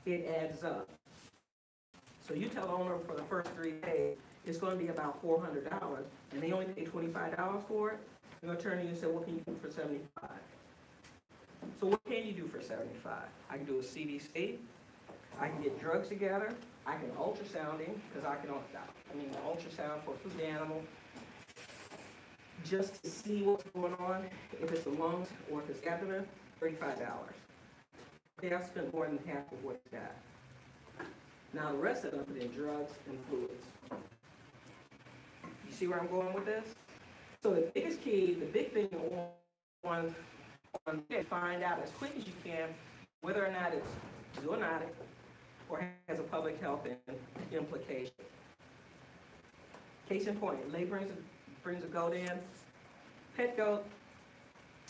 it adds up. So you tell the owner for the first 3 days, it's going to be about $400, and they only pay $25 for it. They're going to turn to you and say, what can you do for $75? So what can you do for $75? I can do a CDC. I can get drugs together. I can ultrasounding, because I mean ultrasound for a food animal, just to see what's going on. If it's the lungs or if it's abdomen, $35. Okay, I've spent more than half of what it's got. Now the rest of them put in drugs and fluids. You see where I'm going with this? So the biggest key, the big thing on find out as quick as you can whether or not it's zoonotic or has a public health implication. Case in point, Lay brings a goat in, pet goat.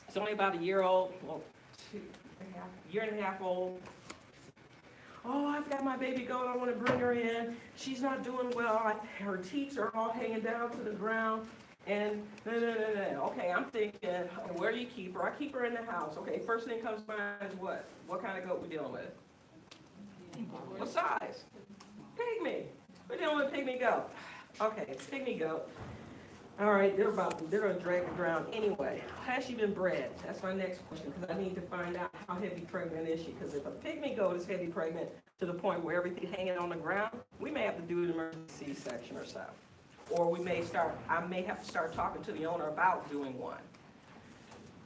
It's only about a year old, well, year and a half old. Oh, I've got my baby goat, I want to bring her in. She's not doing well. Her teats are all hanging down to the ground. And no. Okay, I'm thinking, where do you keep her? I keep her in the house. Okay, first thing comes to mind is what? What kind of goat we dealing with? What size? Pygmy. We're dealing with pygmy goat. Okay, pygmy goat. All right, they're going to drag the ground anyway. Has she been bred? That's my next question, because I need to find out how heavy pregnant is she. Because if a pygmy goat is heavy pregnant to the point where everything's hanging on the ground, we may have to do an emergency C-section or so. Or I may have to start talking to the owner about doing one.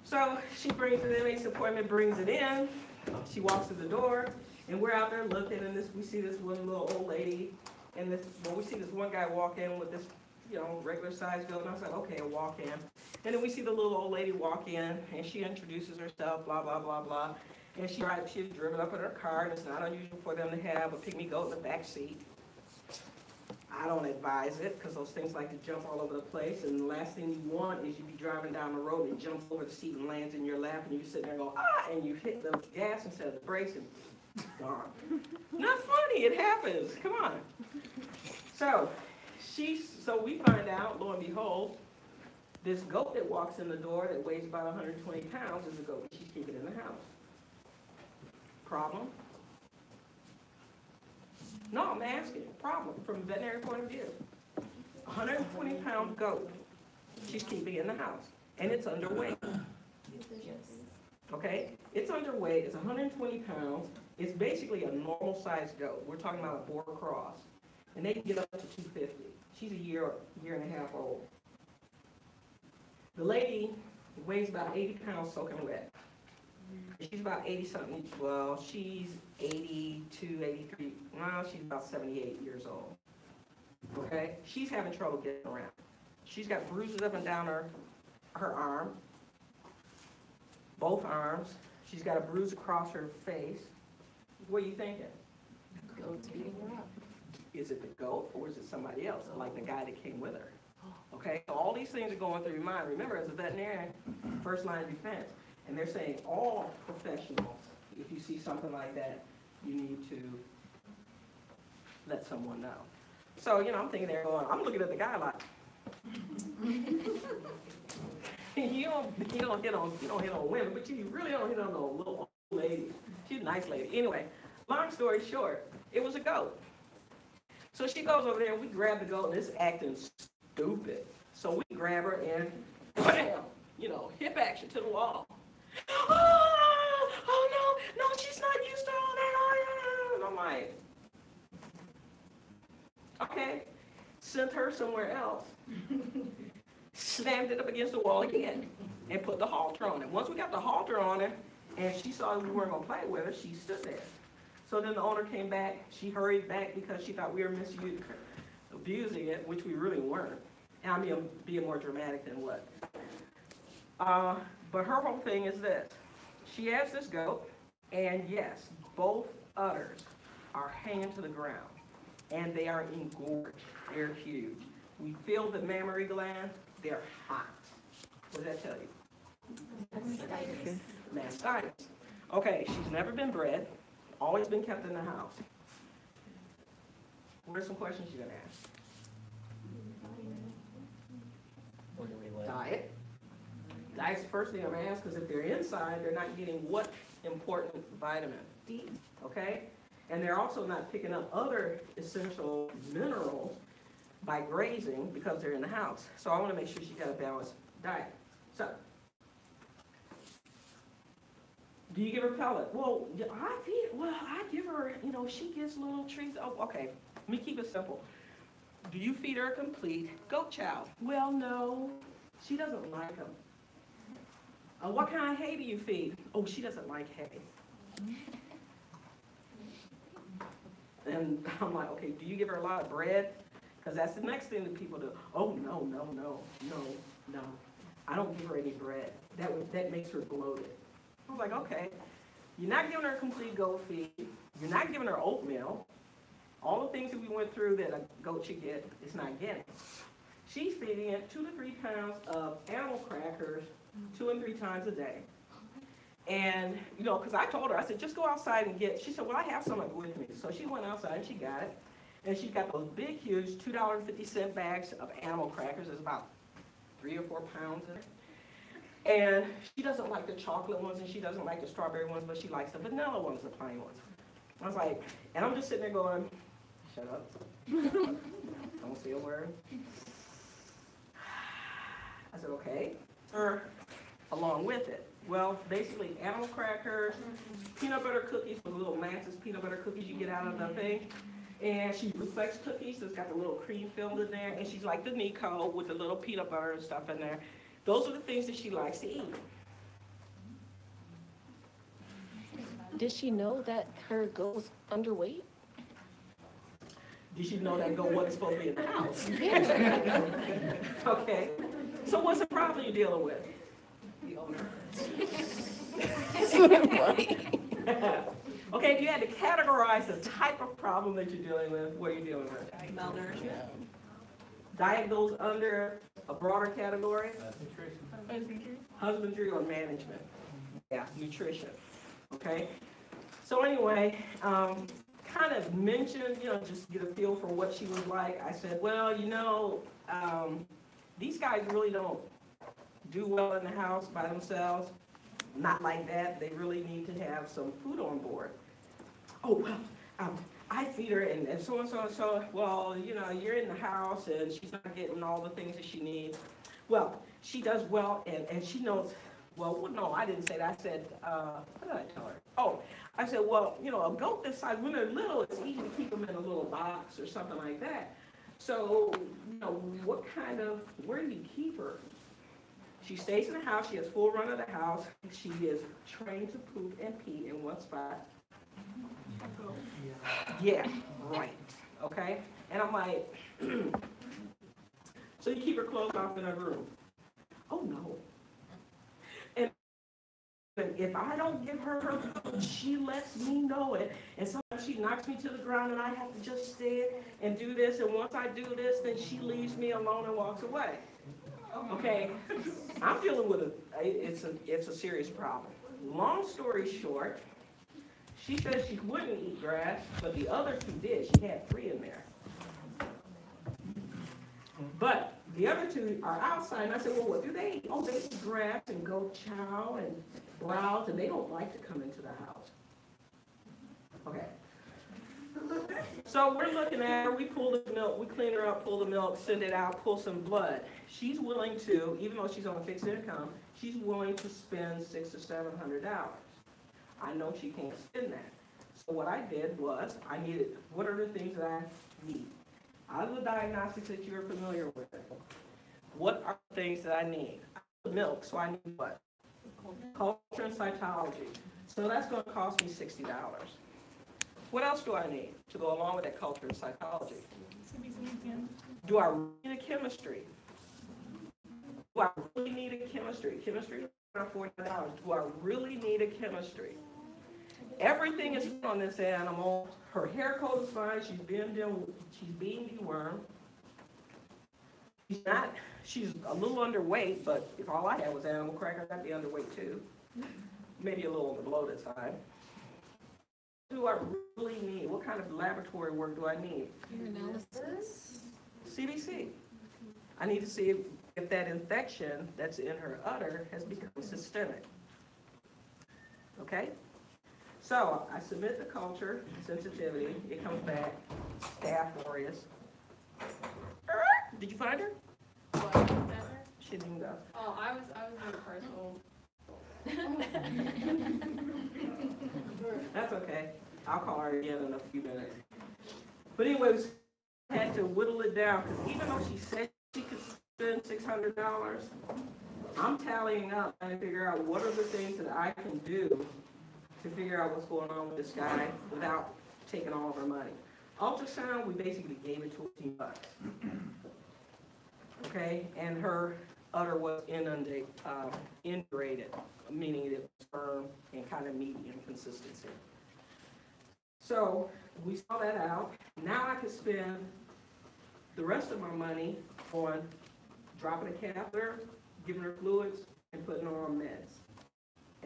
So she brings it in, makes an appointment, brings it in. She walks to the door, and we're out there looking, and we see this one little old lady, and we see this one guy walk in with this, regular sized goat, and I was like, okay, I'll walk in. And then we see the little old lady walk in, and she introduces herself, blah, blah, blah, blah. And she's driven up in her car, and it's not unusual for them to have a pygmy goat in the back seat. I don't advise it, because those things like to jump all over the place, and the last thing you want is you be driving down the road and it jumps over the seat and lands in your lap, and you sit there and go, ah, and you hit the gas instead of the brakes, and gone. Not funny, it happens, come on. So we find out, lo and behold, this goat that walks in the door that weighs about 120 pounds is a goat that she's keeping in the house. Problem? No, I'm asking. Problem from a veterinary point of view. 120-pound goat she's keeping in the house, and it's underweight. Okay? It's underweight. It's 120 pounds. It's basically a normal-sized goat. We're talking about a Boer cross. And they can get up to 250. She's a year and a half old. The lady weighs about 80 pounds soaking wet. She's about 80-something. Well, she's 82, 83. Well, she's about 78 years old. Okay? She's having trouble getting around. She's got bruises up and down her arm, both arms. She's got a bruise across her face. What are you thinking? Goat's beating her up. Is it the goat or is it somebody else, like the guy that came with her? Okay? So all these things are going through your mind. Remember, as a veterinarian, first line of defense. And they're saying all professionals, if you see something like that, you need to let someone know. So, I'm thinking there going, I'm looking at the guy like, you don't hit on women, but you really don't hit on no little old lady. She's a nice lady. Anyway, long story short, it was a goat. So she goes over there and we grab the goat and it's acting stupid. So we grab her and bam, hip action to the wall. Oh no, she's not used to all that. And I'm like, okay, sent her somewhere else, slammed it up against the wall again, and put the halter on it. Once we got the halter on her, and she saw we weren't going to play with her, she stood there. So then the owner came back. She hurried back because she thought we were abusing it, which we really weren't. And I'm being more dramatic than what. But her whole thing is this. She has this goat, and yes, both udders are hanging to the ground, and they are engorged. They're huge. We feel the mammary glands. They're hot. What does that tell you? Mastitis. Mastitis. Okay, she's never been bred, always been kept in the house. What are some questions you're going to ask? What do we like? Diet. Diet's the first thing I'm going to ask, because if they're inside, they're not getting what important vitamin? D. Okay? And they're also not picking up other essential minerals by grazing because they're in the house. So I want to make sure she's got a balanced diet. So, do you give her pellet? Well, I give her, she gets little treats. Oh, okay. Let me keep it simple. Do you feed her a complete goat chow? Well, no. She doesn't like them. What kind of hay do you feed? Oh, she doesn't like hay. And I'm like, okay, do you give her a lot of bread? Because that's the next thing that people do. Oh, no. I don't give her any bread. That makes her bloated. I was like, okay, you're not giving her a complete goat feed. You're not giving her oatmeal. All the things that we went through that a goat should get, it's not getting. She's feeding it 2 to 3 pounds of animal crackers 2 and 3 times a day. And, because I told her, I said, just go outside and get, she said, well, I have some of it with me. So she went outside and she got it. And she's got those big, huge $2.50 bags of animal crackers. There's about 3 or 4 pounds in it. And she doesn't like the chocolate ones and she doesn't like the strawberry ones, but she likes the vanilla ones, the plain ones. I was like, and I'm just sitting there going, shut up. Don't say a word. I said, okay. Or along with it. Well, basically animal crackers, peanut butter cookies with little Lance's peanut butter cookies you get out of the thing. And she reflects cookies that's got the little cream filled in there. And she's like the Nico with the little peanut butter and stuff in there. Those are the things that she likes to eat. Did she know that her goat was underweight? Did she know that goat wasn't supposed to be in the house? Yeah. Okay. So what's the problem you're dealing with? The owner. Okay, if you had to categorize the type of problem that you're dealing with, what are you dealing with? Malnourishment. Diet goes under a broader category? Husbandry or management. Yeah, nutrition. Okay? So anyway, kind of mentioned, just get a feel for what she was like. I said, well, these guys really don't do well in the house by themselves. Not like that. They really need to have some food on board. Oh, well, I feed her and so and so and so. Well, you're in the house and she's not getting all the things that she needs. Well, she does well and she knows, well, no, I didn't say that. I said, what did I tell her? Oh, I said, well, a goat this size, when they're little, it's easy to keep them in a little box or something like that. So, where do you keep her? She stays in the house. She has full run of the house. She is trained to poop and pee in one spot. Yeah, right. Okay? And I'm like, so you keep her closed off in her room? Oh, no. And if I don't give her her food, she lets me know it. And sometimes she knocks me to the ground and I have to just stand and do this. And once I do this, then she leaves me alone and walks away. Okay? I'm dealing with it's a serious problem. Long story short, she said she wouldn't eat grass, but the other 2 did. She had 3 in there. But the other 2 are outside, and I said, well, what do they eat? Oh, they eat grass and goat chow and browse, and they don't like to come into the house. Okay. So we're looking at her, we pull the milk, we clean her up, pull the milk, send it out, pull some blood. She's willing to, even though she's on a fixed income, she's willing to spend $600 to $700. I know she can't spend that. So what I did was, what are the things that I need? Out of the diagnostics that you're familiar with, what are the things that I need? Milk, so I need what? Culture and cytology. So that's going to cost me $60. What else do I need to go along with that culture and psychology? Do I really need a chemistry? Do I really need a chemistry? Chemistry is around $40. Do I really need a chemistry? Everything is on this animal. Her hair coat is fine. She's being dewormed. She's a little underweight, but if all I had was animal crackers, I'd be underweight too. Maybe a little on the bloated side. Do I really need? What kind of laboratory work do I need? Urinalysis. CBC. I need to see if that infection that's in her udder has become systemic. Okay? So I submit the culture sensitivity. It comes back. Staph aureus. Did you find her? What? Is that her? She didn't go. Oh, I was in the personal. That's okay. I'll call her again in a few minutes. But anyways, I had to whittle it down because even though she said she could spend $600, I'm tallying up trying to figure out what are the things that I can do to figure out what's going on with this guy without taking all of her money. Ultrasound, we basically gave it $14. Okay, and her udder was indurated, meaning it was firm and kind of medium consistency. So we saw that out. Now I could spend the rest of my money on dropping a catheter, giving her fluids, and putting her on meds,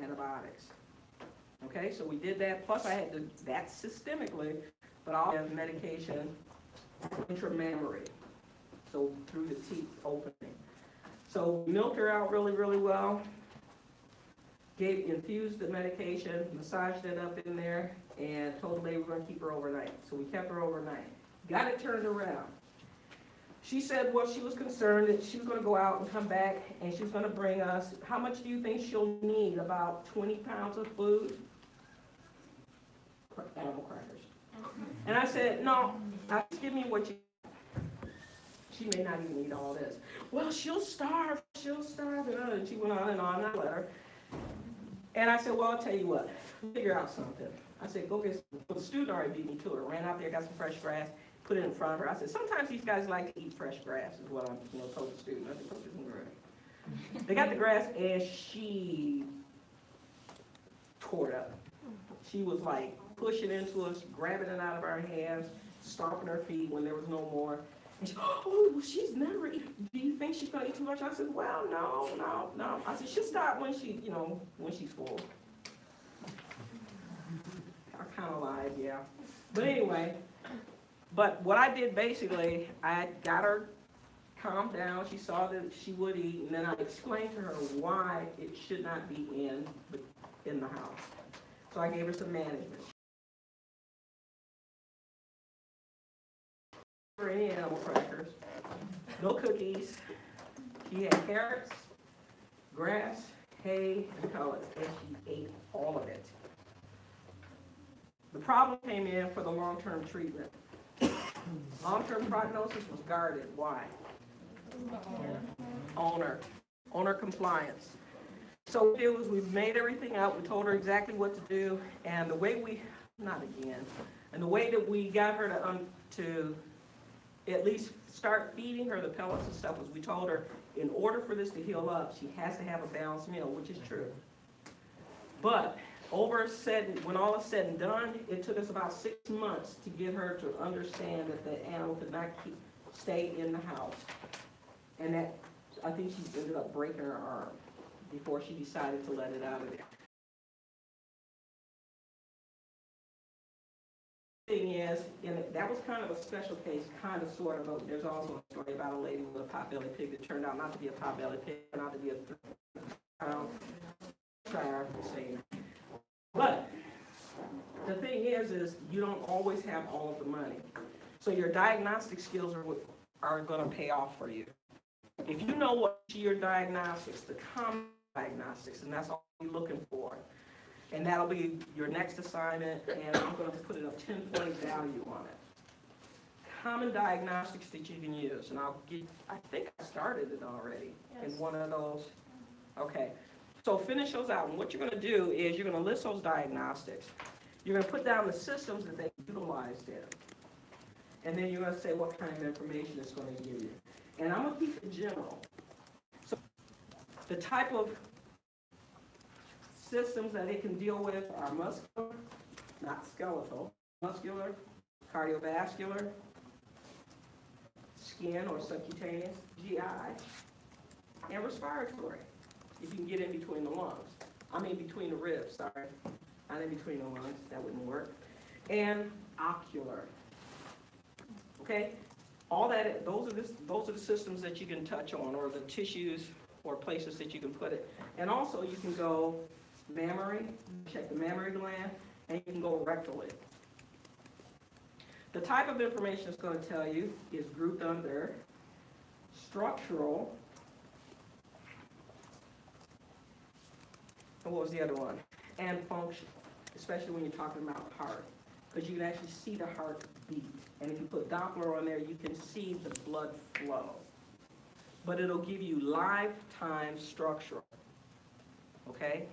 antibiotics. Okay, so we did that. Plus I had to, that systemically, but I'll have medication intramammary, so through the teeth opening. So we milked her out really, really well, infused the medication, massaged it up in there, and told the lady we're going to keep her overnight. So we kept her overnight. Got it turned around. She said, well, she was concerned that she was going to go out and come back, and she was going to bring us, how much do you think she'll need? About 20 pounds of food? Animal crackers. And I said, no, just give me what you. She may not even eat all this. Well, she'll starve, and she went on and on, and I let her. And I said, well, I'll tell you what, figure out something. I said, go get some. Well, the student already beat me to it. Ran out there, got some fresh grass, put it in front of her. I said, sometimes these guys like to eat fresh grass, is what I'm told the student. I said, go get some grass. They got the grass, and she tore it up. She was like pushing into us, grabbing it out of our hands, stomping her feet when there was no more. And she, oh, she's never eaten. Do you think she's gonna eat too much? I said, well, no. I said, she'll stop when she's full. I kind of lied, yeah. But anyway, what I did basically, I got her calmed down. She saw that she would eat, and then I explained to her why it should not be in the house. So I gave her some management. For any animal crackers, no cookies. She had carrots, grass, hay, and pellets, and she ate all of it. The problem came in for the long-term treatment. Long-term prognosis was guarded. Why? Owner compliance. So what we did was we made everything out. We told her exactly what to do, and the way the way that we got her to at least start feeding her the pellets and stuff was we told her in order for this to heal up, she has to have a balanced meal, which is true. But when all is said and done, it took us about 6 months to get her to understand that the animal could not stay in the house. And that, I think she ended up breaking her arm before she decided to let it out of there. Thing is, and that was kind of a special case, kind of, sort of. There's also a story about a lady with a potbelly pig that turned out not to be a potbelly pig, turned out to be a 3-pound child. But the thing is you don't always have all of the money. So your diagnostic skills are going to pay off for you. If you know what your diagnostics, the common diagnostics, and that's all you're looking for. And that'll be your next assignment, and I'm going to put a 10-point value on it. Common diagnostics that you can use, and I think I started it already in one of those. Okay, so finish those out, and what you're going to do is you're going to list those diagnostics. You're going to put down the systems that they utilized in, and then you're going to say what kind of information it's going to give you. And I'm going to keep it general. So the type of systems that it can deal with are muscular, not skeletal, muscular, cardiovascular, skin or subcutaneous, GI, and respiratory, if you can get in between the lungs. I mean between the ribs, sorry. Not in between the lungs, that wouldn't work. And ocular. Okay? All that, those are the systems that you can touch on, or the tissues or places that you can put it. And also you can go mammary, check the mammary gland. and you can go rectally. The type of information it's going to tell you is grouped under structural, and what was the other one? And function, especially when you're talking about heart, because you can actually see the heart beat. And if you put Doppler on there, you can see the blood flow. But it'll give you lifetime structural, okay?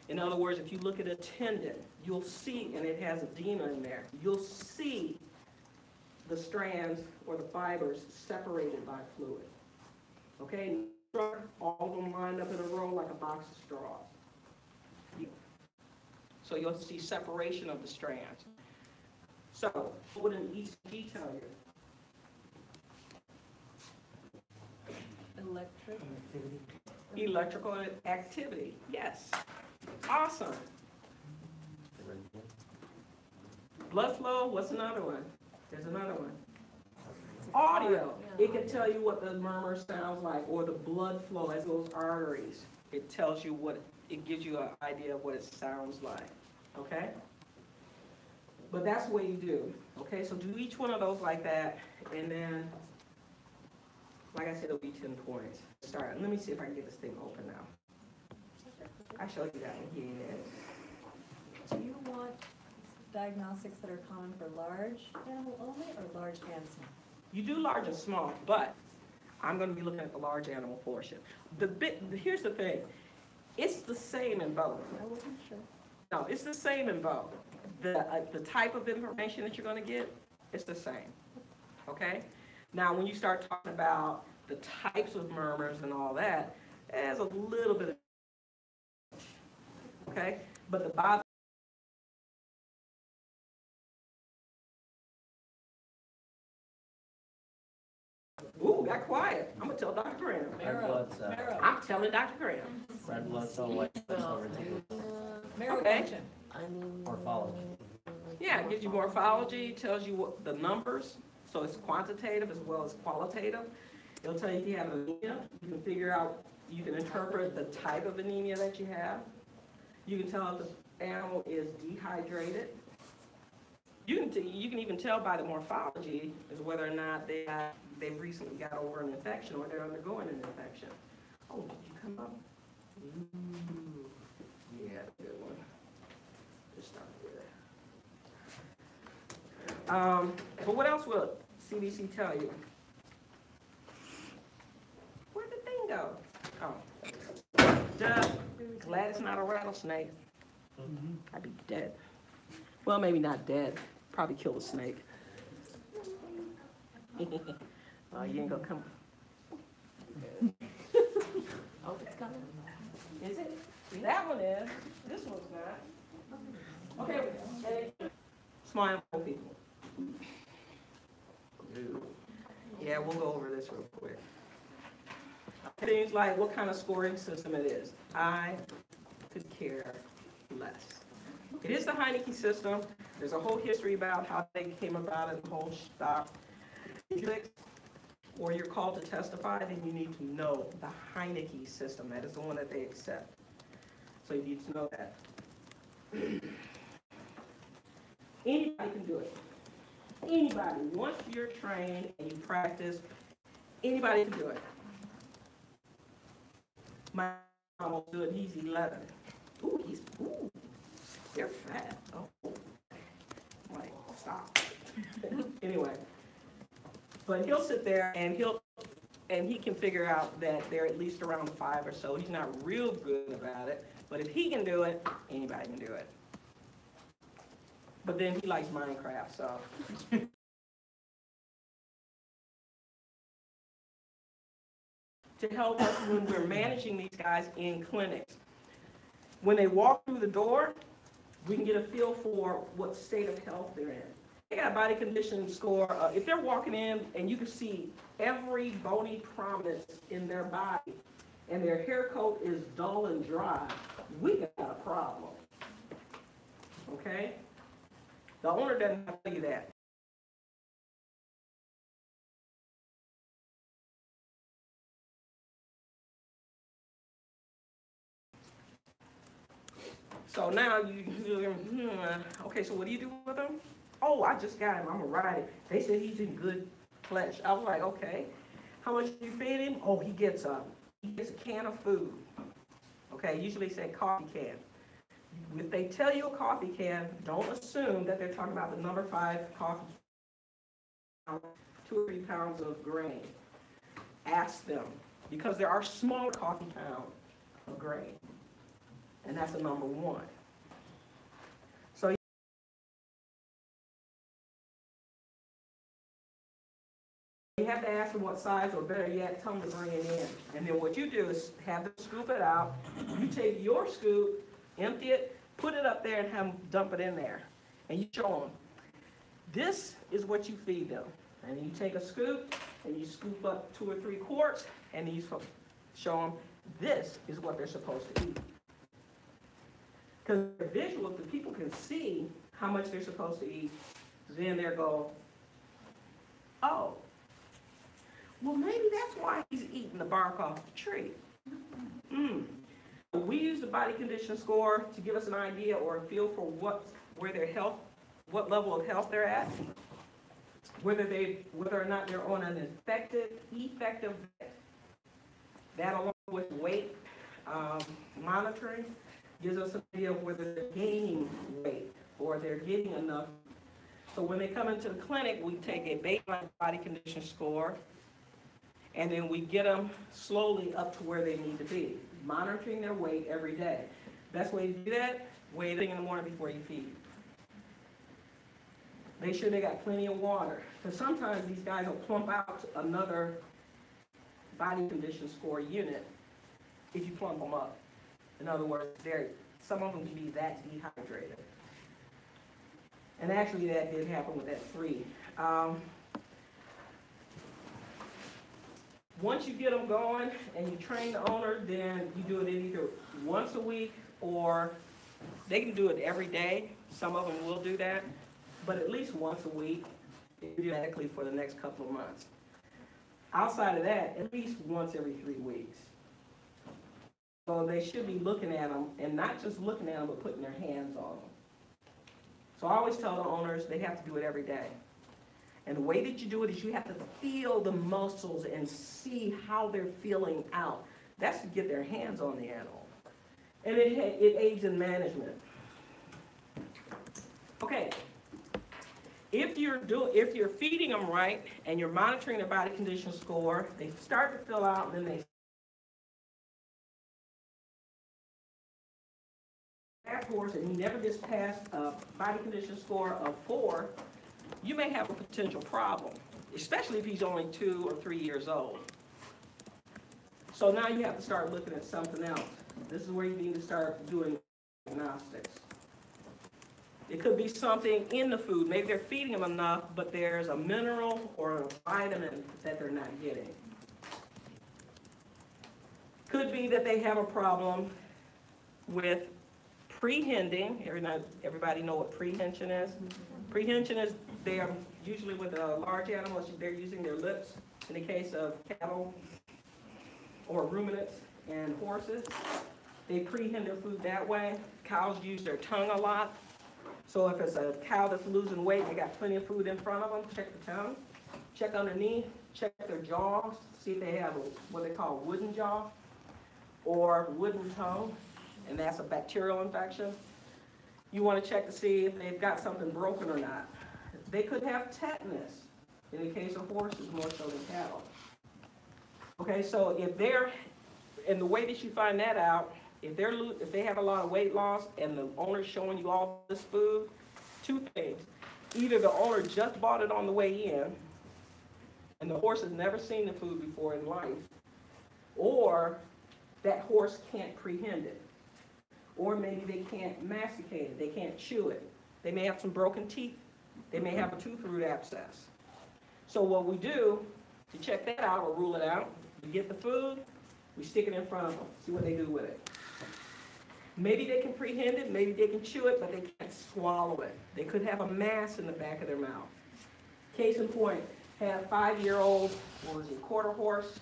In other words, if you look at a tendon, you'll see, and it has edema in there, you'll see the strands or the fibers separated by fluid, okay? All of them lined up in a row like a box of straws. So you'll see separation of the strands. So, what would an ECG tell you? Electrical activity, yes. Awesome. Blood flow, what's another one? There's another one. Audio. It can tell you what the murmur sounds like, or the blood flow as those arteries. It tells you what, it gives you an idea of what it sounds like, okay? But that's what you do, okay? So do each one of those like that, and then, like I said, it'll be 10 points. Start. Let me see if I can get this thing open now. I showed you that one. He ain't in. Do you want diagnostics that are common for large animal only or large and small? You do large and small, but I'm going to be looking at the large animal portion. Here's the thing. It's the same in both. I wasn't sure. No, it's the same in both. The type of information that you're going to get, it's the same. Okay? Now, when you start talking about the types of murmurs and all that, there's a little bit of, okay? But the bottom, ooh, got quiet. I'm going to tell Dr. Graham. Red blood cell. I'm telling Dr. Graham. Red blood cell, white blood cell reticulum. Marrow Okay. function. Morphology. Yeah, it gives you morphology, tells you what the numbers, so it's quantitative as well as qualitative. It'll tell you if you have anemia. You can figure out, you can interpret the type of anemia that you have. You can tell if the animal is dehydrated. You can even tell by the morphology is whether or not they've recently got over an infection or they're undergoing an infection. Oh, did you come up? Ooh, yeah, good one. Just start with it. But what else will CBC tell you? Where'd the thing go? Oh, duh. Glad it's not a rattlesnake. I'd be dead. Well, maybe not dead. Probably kill a snake. Oh, you ain't gonna come. Oh, it's coming. Is it? That one is. This one's not. Okay, small animal people. Yeah, we'll go over this real quick. Things like what kind of scoring system it is. I could care less. It is the Heineke system. There's a whole history about how they came about it, the whole stop. Or you're called to testify, then you need to know the Heineke system. That is the one that they accept. So you need to know that. Anybody can do it. Anybody. Once you're trained and you practice, anybody can do it. My mom will do it. He's 11. Ooh, they're fat. Oh, I'm like, stop. Anyway, but he'll sit there and he can figure out that they're at least around 5 or so. He's not real good about it, but if he can do it, anybody can do it. But then he likes Minecraft, so. To help us when we're managing these guys in clinics. When they walk through the door, we can get a feel for what state of health they're in. They got a body condition score. If they're walking in and you can see every bony prominence in their body and their hair coat is dull and dry, we got a problem. Okay? The owner doesn't have to tell you that. So So now okay, so what do you do with him? Oh, I just got him, I'm gonna ride it. They said he's in good flesh. I was like, okay. How much do you feed him? Oh, he gets a can of food. Okay, usually say coffee can. If they tell you a coffee can, don't assume that they're talking about the number 5 coffee can, 2 or 3 pounds of grain. Ask them, because there are smaller coffee pounds of grain, and that's the number 1. So you have to ask them what size, or better yet, tell them to bring it in. And then what you do is have them scoop it out. You take your scoop, empty it, put it up there, and have them dump it in there. And you show them, this is what you feed them. And you take a scoop, and you scoop up 2 or 3 quarts, and you show them, this is what they're supposed to eat. Because they're visual, the people can see how much they're supposed to eat. Then they'll go, oh, well, maybe that's why he's eating the bark off the tree. We use the body condition score to give us an idea or a feel for what level of health they're at, whether or not they're on an effective vet. That, along with weight monitoring, gives us an idea of whether they're gaining weight or they're getting enough. So when they come into the clinic, we take a baseline body condition score, and then we get them slowly up to where they need to be, monitoring their weight every day. Best way to do that, wait in the morning before you feed. Make sure they got plenty of water, because sometimes these guys will plump out another body condition score unit if you plump them up. In other words, some of them can be that dehydrated. And actually that did happen with that 3. Once you get them going and you train the owner, then you do it either once a week, or they can do it every day. Some of them will do that, but at least once a week, periodically for the next couple of months. Outside of that, at least once every 3 weeks. So they should be looking at them, and not just looking at them, but putting their hands on them. So I always tell the owners they have to do it every day. And the way that you do it is you have to feel the muscles and see how they're feeling out. That's to get their hands on the animal. And it aids in management. Okay. If you're feeding them right and you're monitoring their body condition score, they start to fill out, and then they that horse, and he never gets past a body condition score of 4, you may have a potential problem, especially if he's only 2 or 3 years old. So now you have to start looking at something else. This is where you need to start doing diagnostics. It could be something in the food. Maybe they're feeding them enough, but there's a mineral or a vitamin that they're not getting. Could be that they have a problem with prehending. Everybody know what prehension is? Prehension is they're usually with large animals, they're using their lips. In the case of cattle or ruminants and horses, they prehend their food that way. Cows use their tongue a lot. So if it's a cow that's losing weight, they got plenty of food in front of them, check the tongue, check underneath, check their jaws, see if they have what they call wooden jaw or wooden tongue, and that's a bacterial infection. You want to check to see if they've got something broken or not. They could have tetanus, in the case of horses more so than cattle. Okay, so if they're, and the way that you find that out, if they have a lot of weight loss and the owner's showing you all this food, 2 things. Either the owner just bought it on the way in, and the horse has never seen the food before in life, or that horse can't prehend it. Or maybe they can't masticate it, they can't chew it. They may have some broken teeth. They may have a tooth root abscess. So what we do to check that out or rule it out, we get the food, we stick it in front of them, see what they do with it. Maybe they can prehend it, maybe they can chew it, but they can't swallow it. They could have a mass in the back of their mouth. Case in point, had a 5-year-old, quarter horse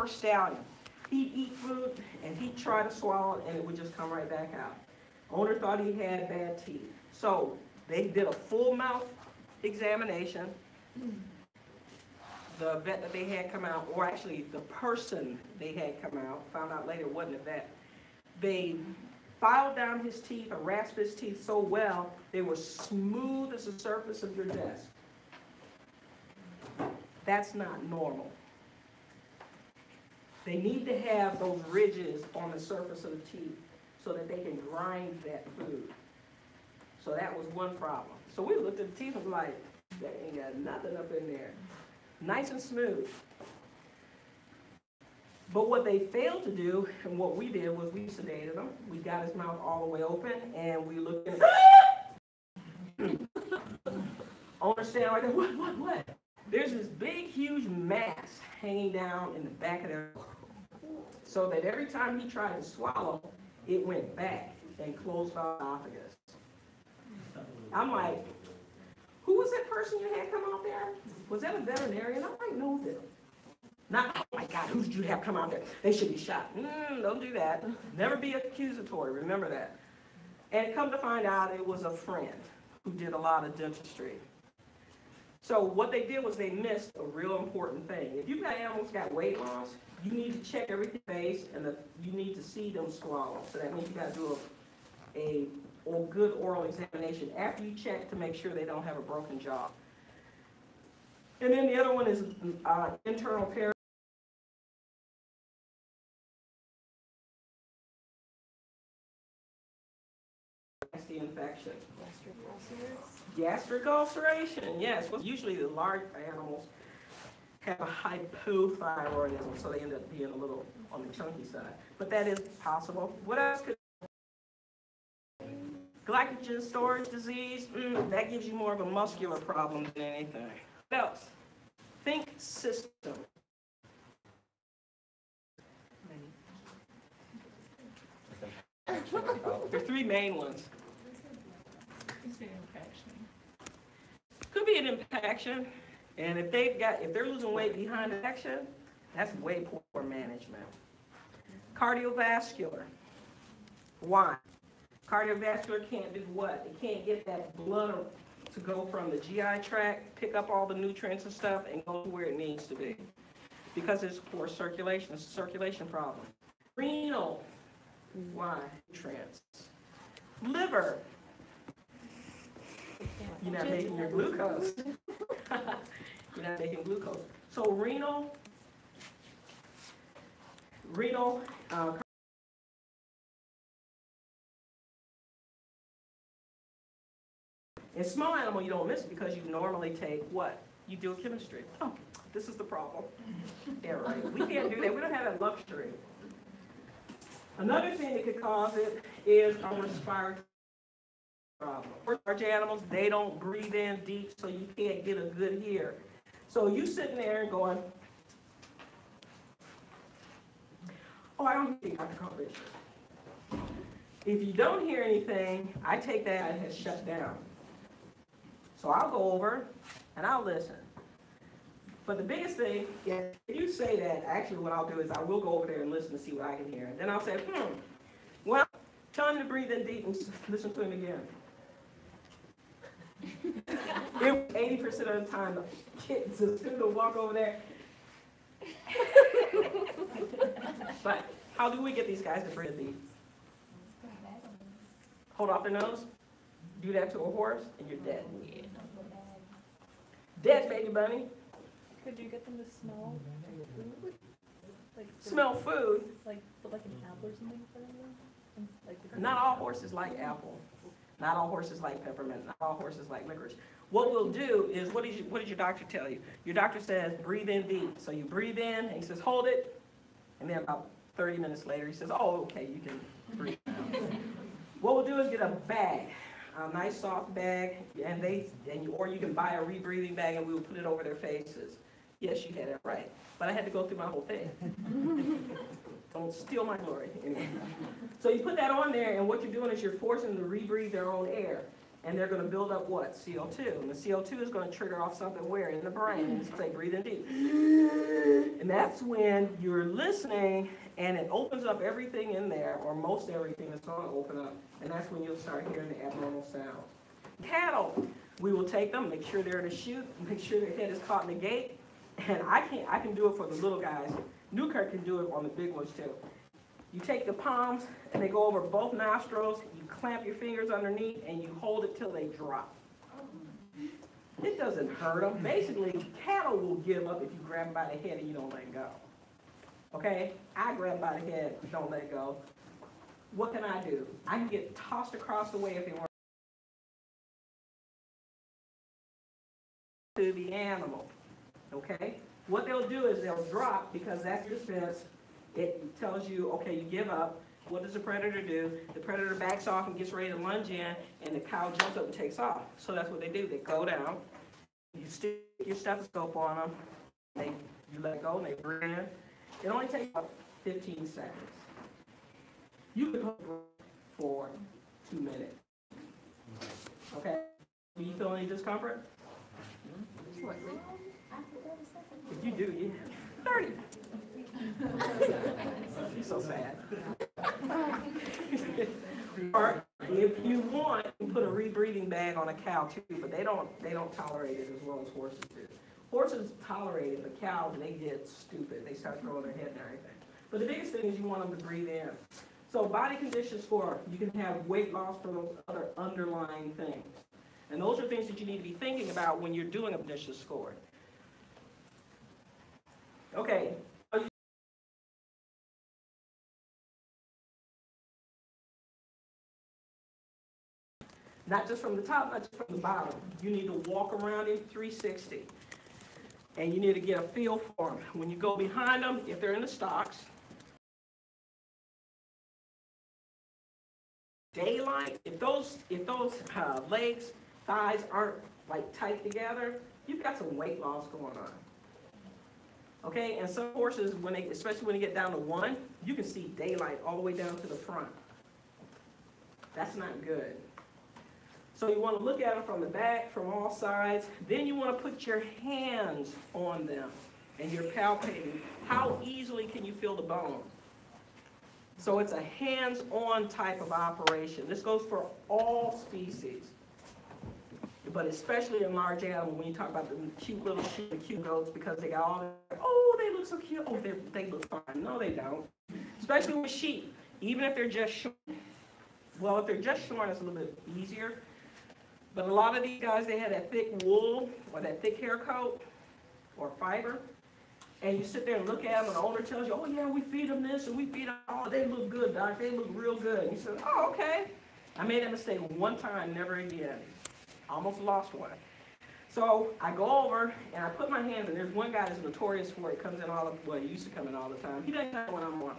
stallion. He'd eat food and he'd try to swallow it and it would just come right back out. Owner thought he had bad teeth. So they did a full mouth examination. The vet that they had come out, or actually the person they had come out, found out later it wasn't a vet. They filed down his teeth or rasped his teeth so well, they were smooth as the surface of your desk. That's not normal. They need to have those ridges on the surface of the teeth so that they can grind that food. So that was one problem. So we looked at the teeth and was like, they ain't got nothing up in there. Nice and smooth. But what they failed to do, and what we did, was we sedated him. We got his mouth all the way open, and we looked at it. Owner standing right there, what? There's this big, huge mass hanging down in the back of their, so that every time he tried to swallow, it went back and closed our esophagus. I'm like, who was that person you had come out there? Was that a veterinarian? I might know them. Not, oh my God, who did you have come out there? They should be shot. Don't do that. Never be accusatory, remember that. And come to find out, it was a friend who did a lot of dentistry. So what they did was they missed a real important thing. If you've got animals got weight loss, you need to check everything face, and you need to see them swallow. So that means you got to do a good oral examination after you check to make sure they don't have a broken jaw. And then the other one is internal parasites. The infection. Gastric ulceration, yes. Well, usually the large animals have a hypothyroidism, so they end up being a little on the chunky side. But that is possible. What else could? Glycogen storage disease, that gives you more of a muscular problem than anything. What else? Think system. There are three main ones. Could be an impaction, and if they're losing weight behind action, that's way poor management. Cardiovascular. Why? Cardiovascular can't do what? It can't get that blood to go from the GI tract, pick up all the nutrients and stuff, and go to where it needs to be. Because it's poor circulation. It's a circulation problem. Renal. Why? Nutrients. Liver. You're not making your glucose. You're not making glucose. So renal, in small animal, you don't miss it because you normally take what? You do chemistry. Oh, this is the problem. Yeah, right. We can't do that. We don't have that luxury. Another thing that could cause it is a respiratory problem. For large animals, they don't breathe in deep, so you can't get a good hear. So you sitting there and going, oh, I don't hear Dr. Copedge. If you don't hear anything, I take that and has shut down. So I'll go over and I'll listen. But the biggest thing, if you say that, actually what I'll do is I will go over there and listen to see what I can hear. And then I'll say, well, tell him to breathe in deep and listen to him again. 80% of the time, the kids are going to walk over there. But how do we get these guys to breathe deep? Hold off their nose. Do that to a horse, and you're dead. Dead, baby bunny. Could you get them to smell food? Like Smell food. Like put like an apple or something for them? Like Not all horses like apple. Not all horses like peppermint. Not all horses like licorice. What we'll do is, what did your doctor tell you? Your doctor says, breathe in deep. So you breathe in, and he says, hold it. And then about 30 minutes later, he says, oh, okay, you can breathe out. What we'll do is get a bag, a nice soft bag, or you can buy a rebreathing bag, and we will put it over their faces. Yes, you had it right. But I had to go through my whole thing. Don't steal my glory. Anyway. So you put that on there, and what you're doing is you're forcing them to rebreathe their own air. and they're going to build up what? CO2. And the CO2 is going to trigger off something where? In the brain. It's say breathe in deep. And that's when you're listening and it opens up everything in there, or most everything is going to open up. And that's when you'll start hearing the abnormal sound. Cattle, we will take them, make sure they're in a chute, make sure their head is caught in the gate. And I can do it for the little guys. Newkirk can do it on the big ones too. You take the palms and they go over both nostrils, you clamp your fingers underneath and you hold it till they drop. It doesn't hurt them. Basically, cattle will give up if you grab them by the head and you don't let go. Okay? I grab by the head, don't let go. What can I do? I can get tossed across the way if they want to the animal. Okay? What they'll do is they'll drop because that's your sense. It tells you, okay, you give up. What does the predator do? The predator backs off and gets ready to lunge in, and the cow jumps up and takes off. So that's what they do. They go down. You stick your stethoscope on them. You let go, and they breathe in. It only takes about 15 seconds. You can hold it for 2 minutes. Okay? Do you feel any discomfort? Slightly. If you do, you 30. She's so sad. Or if you want, you can put a rebreathing bag on a cow too, but they don't tolerate it as well as horses do. Horses tolerate it, but cows, they get stupid. They start throwing their head and everything. But the biggest thing is you want them to breathe in. So body condition score, you can have weight loss for those other underlying things. And those are things that you need to be thinking about when you're doing a condition score. Okay. Not just from the top, not just from the bottom. You need to walk around in 360. And you need to get a feel for them. When you go behind them, if they're in the stocks, daylight, if those legs, thighs aren't like tight together, you've got some weight loss going on. Okay, and some horses, especially when they get down to 1, you can see daylight all the way down to the front. That's not good. So you want to look at them from the back, from all sides. Then you want to put your hands on them, and you're palpating. How easily can you feel the bone? So it's a hands-on type of operation. This goes for all species, but especially in large animals when you talk about the cute little sheep, the cute goats, because they got all the, oh, they look so cute. Oh, they look fine. No, they don't. Especially with sheep, even if they're just short. Well, if they're just short, it's a little bit easier. But a lot of these guys, they have that thick wool or that thick hair coat or fiber. And you sit there and look at them, and the owner tells you, oh, yeah, we feed them this and we feed them, oh, they look good, Doc. They look real good. And you say, oh, okay. I made that mistake one time, never again. Almost lost one. So I go over, and I put my hands, and there's one guy that's notorious for it. Comes in he used to come in all the time. He doesn't come when I'm on.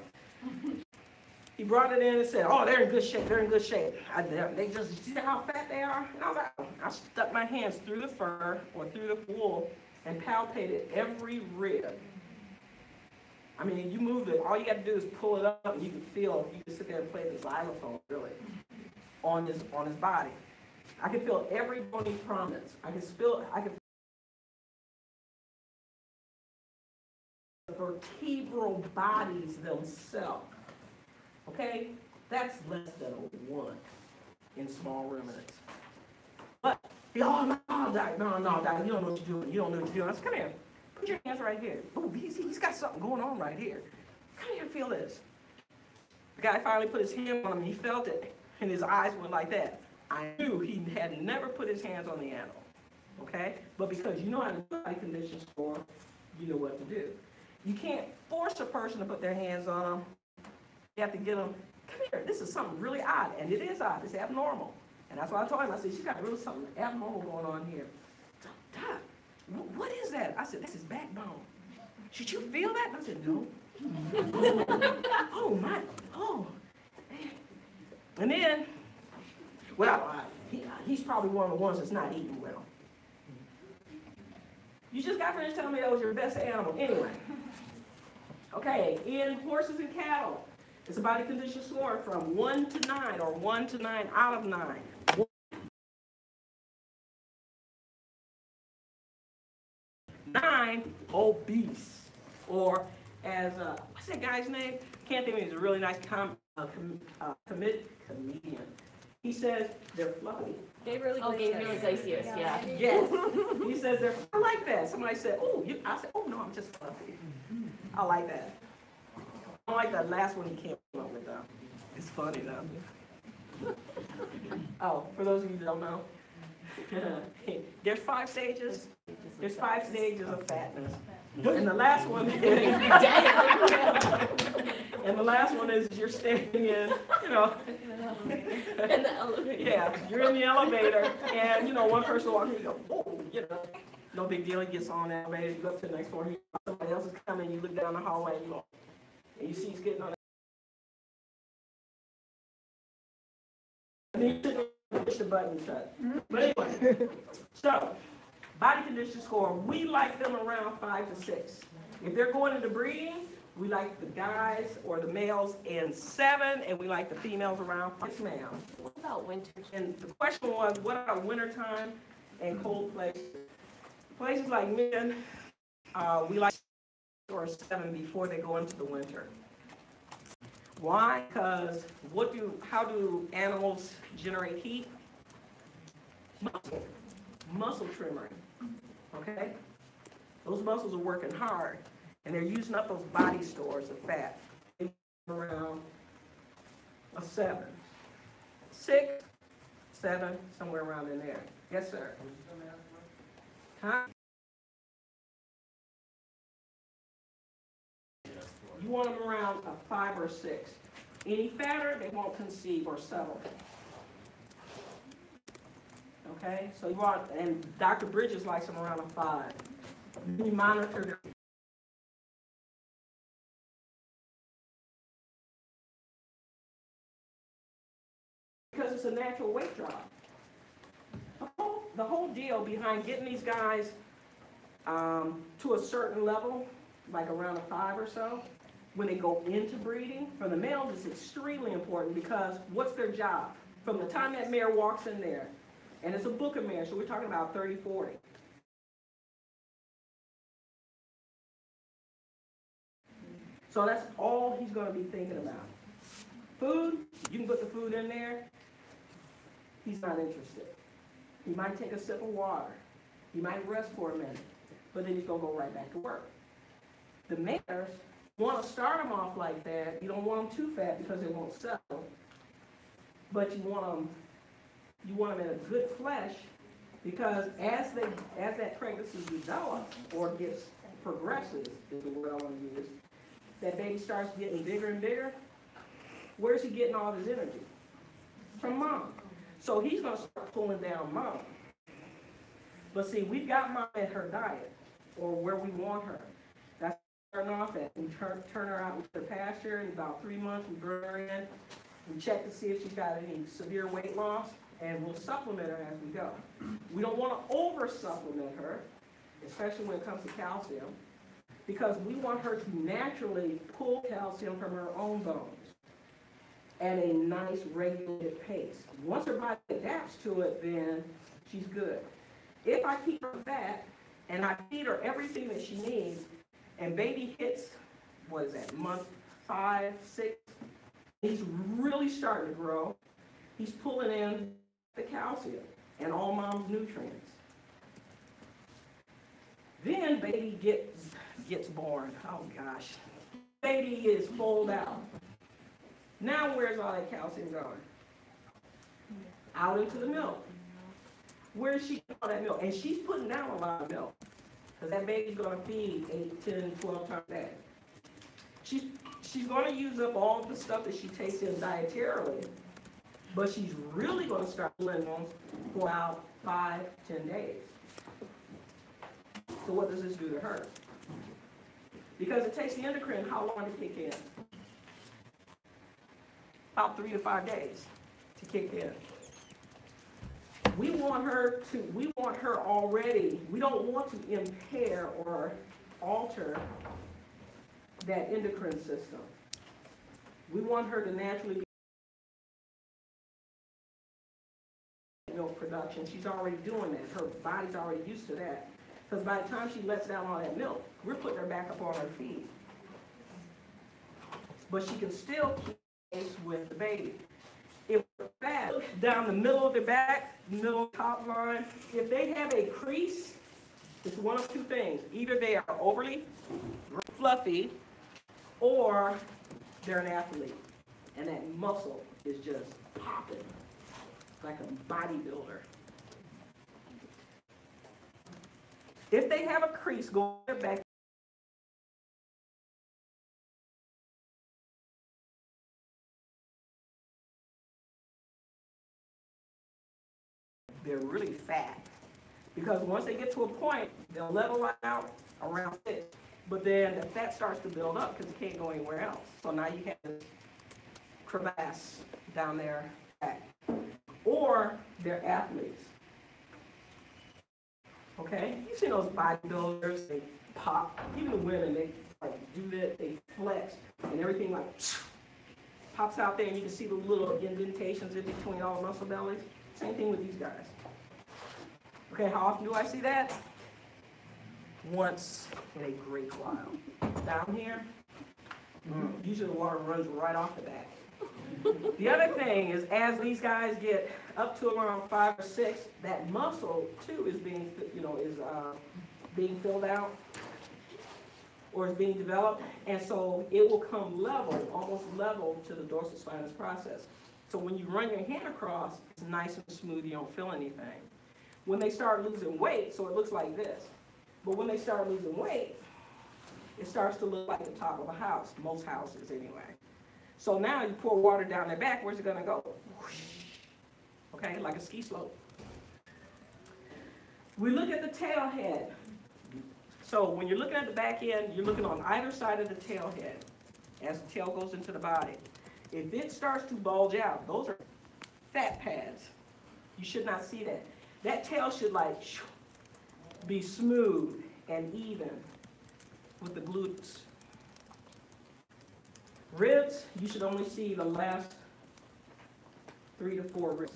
He brought it in and said, oh, they're in good shape, they're in good shape. They just, see how fat they are? And I was like, oh. I stuck my hands through the fur or through the wool and palpated every rib. I mean, you move it, all you got to do is pull it up, and you can feel, you can sit there and play the xylophone, really, on his body. I can feel every bony prominence. I can feel the vertebral bodies themselves. Okay? That's less than a 1 in small ruminants. But, oh, no, Doc, Doc, you don't know what you're doing. You don't know what you're doing. I said, come here. Put your hands right here. Oh, he's got something going on right here. Come here and feel this. The guy finally put his hand on him, and he felt it, and his eyes went like that. I knew he had never put his hands on the animal. Okay? But because you know how to do body condition score, you know what to do. You can't force a person to put their hands on them. You have to get them, come here, this is something really odd. And it is odd, it's abnormal. And that's why I told him, I said, she's got really something abnormal going on here. Doc, what is that? I said, that's his backbone. Should you feel that? I said, no. Oh, my, oh. And then, well, he's probably one of the ones that's not eating well. You just got finished telling me that was your best animal. Anyway. Okay, in horses and cattle, it's a body condition score from 1 to 9, or 1 to 9 out of 9. 9, obese. Or as, what's that guy's name? Can't think of it. He's a really nice comedian. He says they're fluffy. Gabriel Iglesias, yeah. Yes. He says they're, I like that. Somebody said, oh, I said, oh no, I'm just fluffy. I like that. I like that last one he came up with though. It's funny though. Oh, for those of you who don't know, there's 5 stages. There's 5 stages of fatness. And the last one is you're standing in, you know. In the elevator. Yeah, you're in the elevator, and you know, one person walks in, you go, oh, you know, no big deal. He gets on the elevator, you go up to the next floor, somebody else is coming, you look down the hallway, and you go, and you see he's getting on. And then you push the button shut. But anyway, so body condition score, we like them around 5 to 6. If they're going into breeding, we like the guys or the males in 7, and we like the females around 6 males. What about winter? And the question was, what about wintertime and cold places? Places like Michigan, we like 6 or 7 before they go into the winter. Why? Because how do animals generate heat? Muscle trimming. Okay? Those muscles are working hard, and they're using up those body stores of fat. Around a 7. 6, 7, somewhere around in there. Yes, sir. Huh? You want them around a 5 or 6. Any fatter, they won't conceive or settle. Okay, so you want, and Dr. Bridges likes them around a 5. You monitor their because it's a natural weight drop. The whole deal behind getting these guys to a certain level, like around a 5 or so, when they go into breeding, for the males it's extremely important because what's their job? From the time that mare walks in there, and it's a booker mare, so we're talking about 30, 40. So that's all he's going to be thinking about. Food, you can put the food in there. He's not interested. He might take a sip of water. He might rest for a minute, but then he's going to go right back to work. The mares want to start them off like that. You don't want them too fat because they won't settle, but you want them in a good flesh because as that pregnancy develops or progresses, is the word I want to use, that baby starts getting bigger and bigger. Where's he getting all his energy? From mom. So he's going to start pulling down mom. But see, we've got mom at her diet, or where we want her. That's starting off at. We turn her out into the pasture. In about 3 months, we bring her in. We check to see if she's got any severe weight loss, and we'll supplement her as we go. We don't want to over-supplement her, especially when it comes to calcium, because we want her to naturally pull calcium from her own bones at a nice regulated pace. Once her body adapts to it, then she's good. If I keep her fat and I feed her everything that she needs, and baby hits, what is that, month 5, 6, he's really starting to grow, he's pulling in the calcium and all mom's nutrients. Then baby gets born. Oh gosh. Baby is full out. Now where's all that calcium going? Out into the milk. Where is she getting all that milk? And she's putting down a lot of milk. Because that baby's going to feed 8, 10, 12 times a day. She's going to use up all the stuff that she takes in dietarily. But she's really going to start pulling on for about 5, 10 days. So what does this do to her? Because it takes the endocrine how long to kick in? About 3 to 5 days to kick in. We want her already, we don't want to impair or alter that endocrine system. We want her to naturally be milk production. She's already doing that. Her body's already used to that. Because by the time she lets down all that milk, we're putting her back up on her feet. But she can still keep pace with the baby. If we're fat down the middle of the back, middle top line, if they have a crease, it's one of two things. Either they are overly fluffy or they're an athlete. And that muscle is just popping like a bodybuilder. If they have a crease going back, they're really fat. Because once they get to a point, they'll level out around 6. But then the fat starts to build up because it can't go anywhere else. So now you have this crevasse down their back. Or they're athletes. Okay? You've seen those bodybuilders, they pop. Even the women, they like do that, they flex, and everything like pops out there, and you can see the little indentations in between all the muscle bellies. Same thing with these guys. Okay, how often do I see that? Once in a great while. Down here, usually the water runs right off the back. The other thing is, as these guys get up to around 5 or 6, that muscle too is being, being filled out or is being developed, and so it will come level, almost level to the dorsal spinous process. So when you run your hand across, it's nice and smooth. You don't feel anything. When they start losing weight, so it looks like this. But when they start losing weight, it starts to look like the top of a house, most houses anyway. So now you pour water down their back, where's it going to go? Whoosh. Okay, like a ski slope. We look at the tail head. So when you're looking at the back end, you're looking on either side of the tail head as the tail goes into the body. If it starts to bulge out, those are fat pads. You should not see that. That tail should like be smooth and even with the glutes. Ribs, you should only see the last 3 to 4 ribs.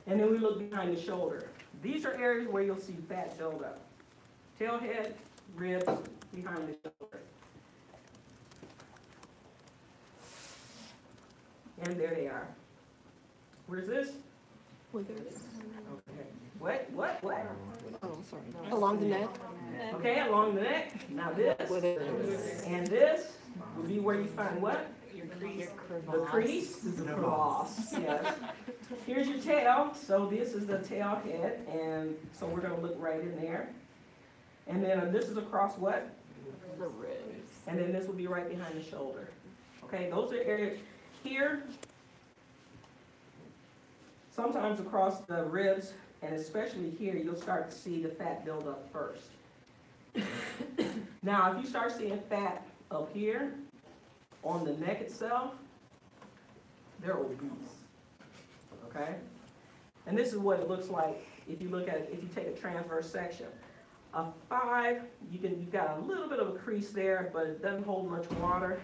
And then we look behind the shoulder. These are areas where you'll see fat buildup. Tail head, ribs, behind the shoulder. And there they are. Where's this? Withers. Okay. What? Oh, I'm sorry. Along the neck. Okay, along the neck. Now this. Withers. And this would be where you find what? Your The crease, the crevasse, yes. Here's your tail. So this is the tail head, and so we're going to look right in there. And then this is across what? The ribs. And then this will be right behind the shoulder. Okay, those are areas here. Sometimes across the ribs, and especially here, you'll start to see the fat build up first. Now, if you start seeing fat up here, on the neck itself, they're obese, okay? And this is what it looks like if you look at it, if you take a transverse section. A 5, you've got a little bit of a crease there, but it doesn't hold much water,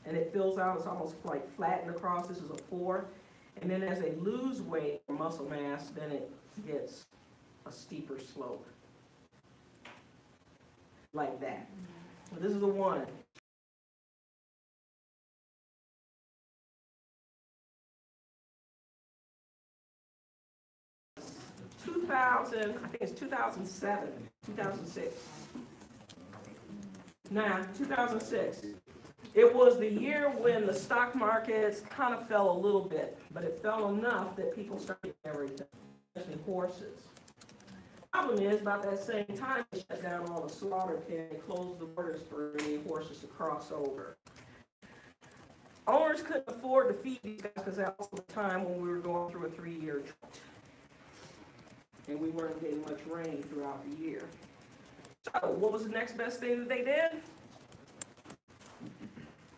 and it fills out, it's almost like flattened across. This is a 4. And then as they lose weight or muscle mass, then it gets a steeper slope, like that. So this is a 1. 2000, I think it's 2007, 2006. Now, 2006. It was the year when the stock markets kind of fell a little bit, but it fell enough that people started everything, especially horses. The problem is, about that same time, they shut down all the slaughter pens and closed the borders for any horses to cross over. Owners couldn't afford to feed these guys because that was the time when we were going through a 3-year drought. And we weren't getting much rain throughout the year. So what was the next best thing that they did?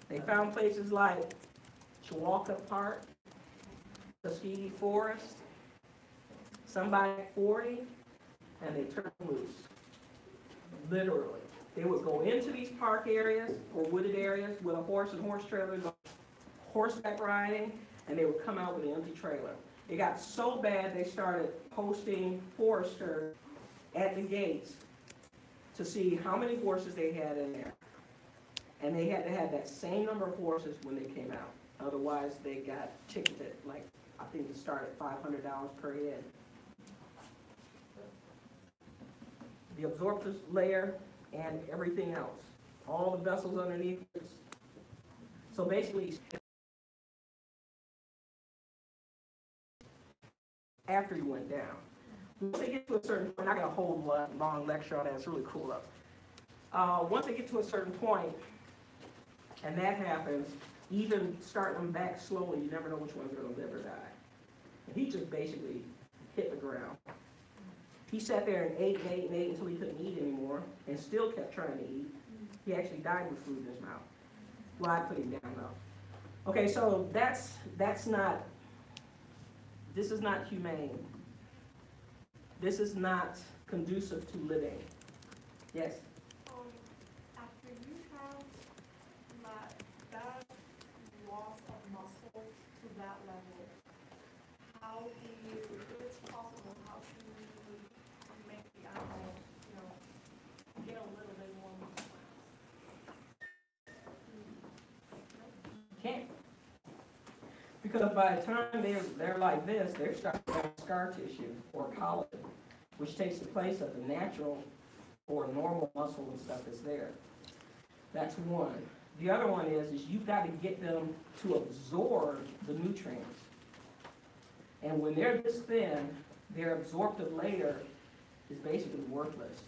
They found places like Chihuahua Park, Tuskegee Forest, somebody 40, and they turned loose. Literally. They would go into these park areas or wooded areas with a horse and horse trailer, go horseback riding, and they would come out with an empty trailer. It got so bad they started posting foresters at the gates to see how many horses they had in there. And they had to have that same number of horses when they came out. Otherwise, they got ticketed, like, I think it started $500 per head. The absorptive layer and everything else. All the vessels underneath it. So basically, after you went down. Once they get to a certain point, I got a whole long lecture on that, it's really cool up. Once they get to a certain point, and that happens, even starting them back slowly, you never know which one's gonna live or die. And he just basically hit the ground. He sat there and ate and ate and ate until he couldn't eat anymore, and still kept trying to eat. He actually died with food in his mouth. Well, I put him down though. Okay, so that's not, this is not humane. This is not conducive to living. Yes? After you have that loss of muscle to that level, how do you, if it's possible, how can you make the animal, get a little bit more muscle mass? Can't. Because by the time they're like this, they're starting to have scar tissue or collagen, which takes the place of the natural or normal muscle and stuff that's there. That's one. The other one is you've got to get them to absorb the nutrients. And when they're this thin, their absorptive layer is basically worthless.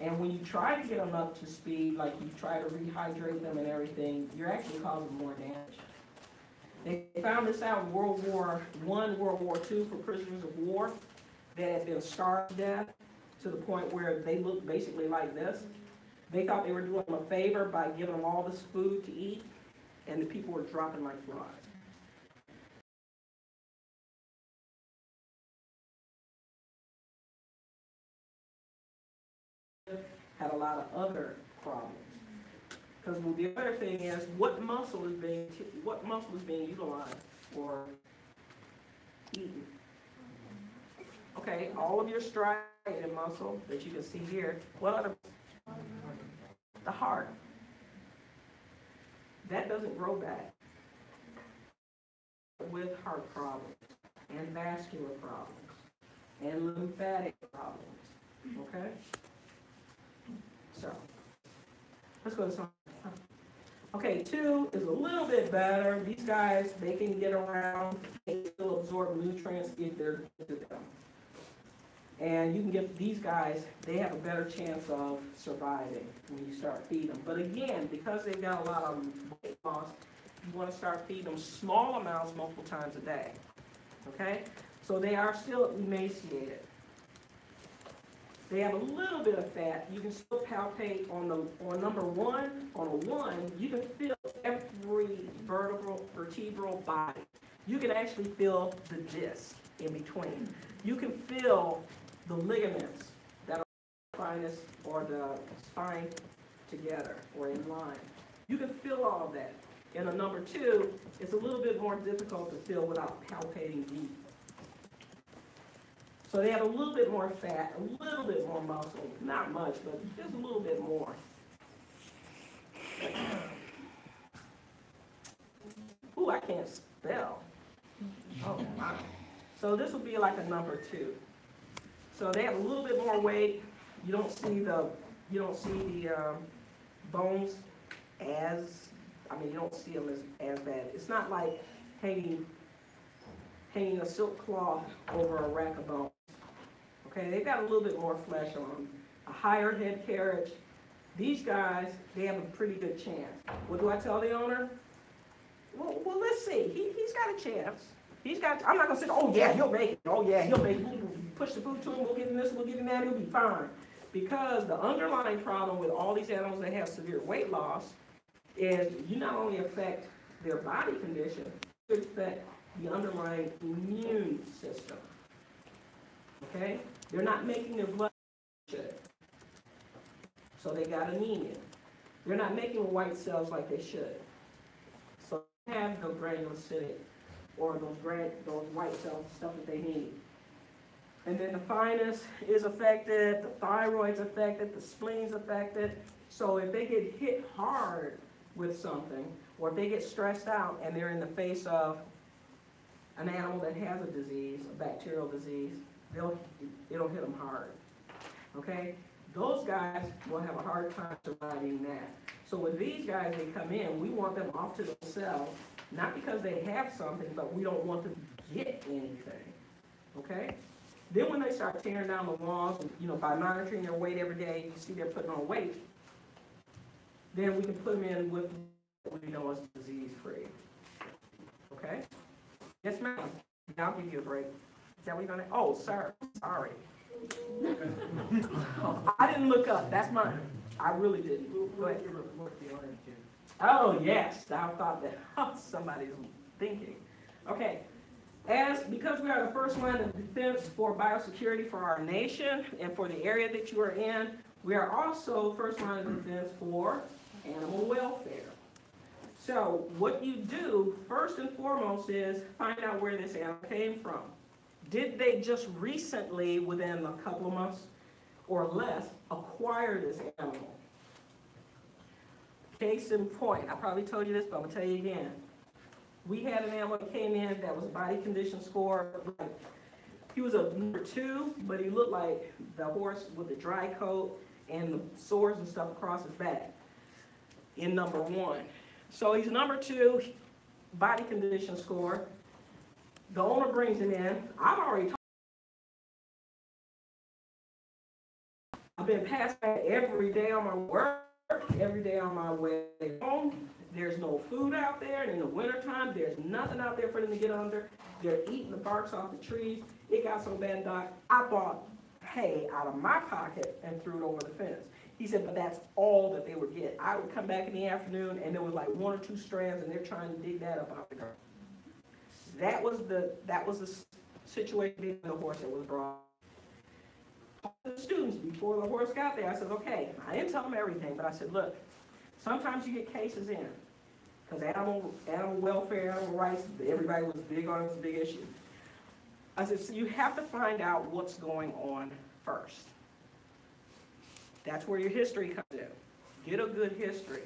And when you try to get them up to speed, like you try to rehydrate them and everything, you're actually causing more damage. They found this out in World War I, World War II for prisoners of war that had been starved to death to the point where they looked basically like this. They thought they were doing them a favor by giving them all this food to eat, and the people were dropping like flies. Had a lot of other problems. Because the other thing is, what muscle is being utilized for eating? Okay, all of your striated muscle that you can see here. What other? The heart. That doesn't grow back. With heart problems and vascular problems and lymphatic problems. Okay. So let's go to some. Okay, 2 is a little bit better. These guys, they can get around, they still absorb nutrients if they're good to them. And you can get these guys, they have a better chance of surviving when you start feeding them. But again, because they've got a lot of weight loss, you want to start feeding them small amounts multiple times a day. Okay? So they are still emaciated. They have a little bit of fat. You can still palpate on number 1. On a 1, you can feel every vertebral body. You can actually feel the disc in between. You can feel the ligaments that are spinous or the spine together or in line. You can feel all of that. In a number 2, it's a little bit more difficult to feel without palpating deep. So they have a little bit more fat, a little bit more muscle. Not much, but just a little bit more. Ooh, I can't spell. Oh my. So this would be like a number 2. So they have a little bit more weight. You don't see the bones as, you don't see them as bad. It's not like hanging a silk cloth over a rack of bones. Okay, they've got a little bit more flesh on them, a higher head carriage. These guys, they have a pretty good chance. What do I tell the owner? Well, let's see. He's got a chance. I'm not going to say, oh yeah, he'll make it. Oh yeah, he'll make it. We'll push the food to him, we'll give him this, we'll give him that, he'll be fine. Because the underlying problem with all these animals that have severe weight loss is you not only affect their body condition, you affect the underlying immune system. Okay? They're not making their blood should. So they got anemia. They're not making white cells like they should. So they have no granulocytic or those white cells, stuff that they need. And then the thymus is affected, the thyroid's affected, the spleen's affected. So if they get hit hard with something, or if they get stressed out and they're in the face of an animal that has a disease, a bacterial disease, it'll hit them hard, okay? Those guys will have a hard time surviving that. So with these guys, they come in, we want them off to themselves, not because they have something, but we don't want them to get anything, okay? Then when they start tearing down the walls, by monitoring their weight every day, you see they're putting on weight, then we can put them in with what we know is disease-free, okay? Yes, ma'am. I'll give you a break. Is that what you're gonna? Oh, sir. Sorry. I didn't look up. That's mine. I really didn't. Go ahead. Oh, yes. I thought that somebody's thinking. Okay. Because we are the first line of defense for biosecurity for our nation and for the area that you are in, we are also first line of defense for animal welfare. So what you do first and foremost is find out where this animal came from. Did they just recently, within a couple of months or less, acquire this animal? Case in point, I probably told you this, but I'm going to tell you again. We had an animal that came in that was body condition score. He was a number 2, but he looked like the horse with the dry coat and the sores and stuff across his back in number 1. So he's number 2, body condition score. The owner brings him in. I've been passing every day on my work, every day on my way home. There's no food out there, and in the wintertime, there's nothing out there for them to get under. They're eating the barks off the trees. It got so bad, Doc, I bought hay out of my pocket and threw it over the fence. He said, but that's all that they would get. I would come back in the afternoon, and there was like 1 or 2 strands, and they're trying to dig that up out the ground. That was the situation of the horse that was brought. The students, before the horse got there, I said, okay, I didn't tell them everything, but I said, look, sometimes you get cases in, because animal welfare, animal rights, everybody was big on it, was a big issue. I said, so you have to find out what's going on first. That's where your history comes in. Get a good history.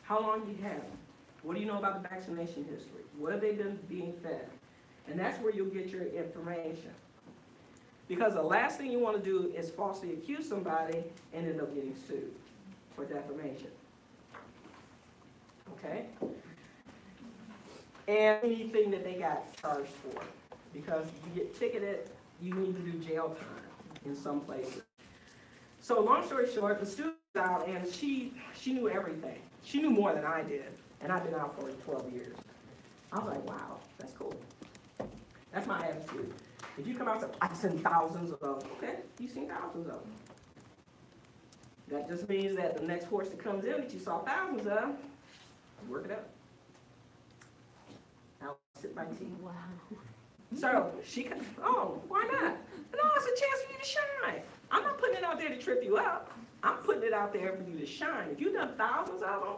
How long do you have them? What do you know about the vaccination history? What have they been being fed? And that's where you'll get your information. Because the last thing you want to do is falsely accuse somebody and end up getting sued for defamation. Okay? And anything that they got charged for. Because you get ticketed, you need to do jail time in some places. So long story short, the student was out and she knew everything. She knew more than I did. And I've been out for 12 years. I was like, wow, that's cool. That's my attitude. If you come out and say, I've seen thousands of them, okay, you've seen thousands of them. That just means that the next horse that comes in that you saw thousands of, work it up. I'll sip my tea. Wow. So she could, oh, why not? No, it's a chance for you to shine. I'm not putting it out there to trip you up. I'm putting it out there for you to shine. If you've done thousands of them,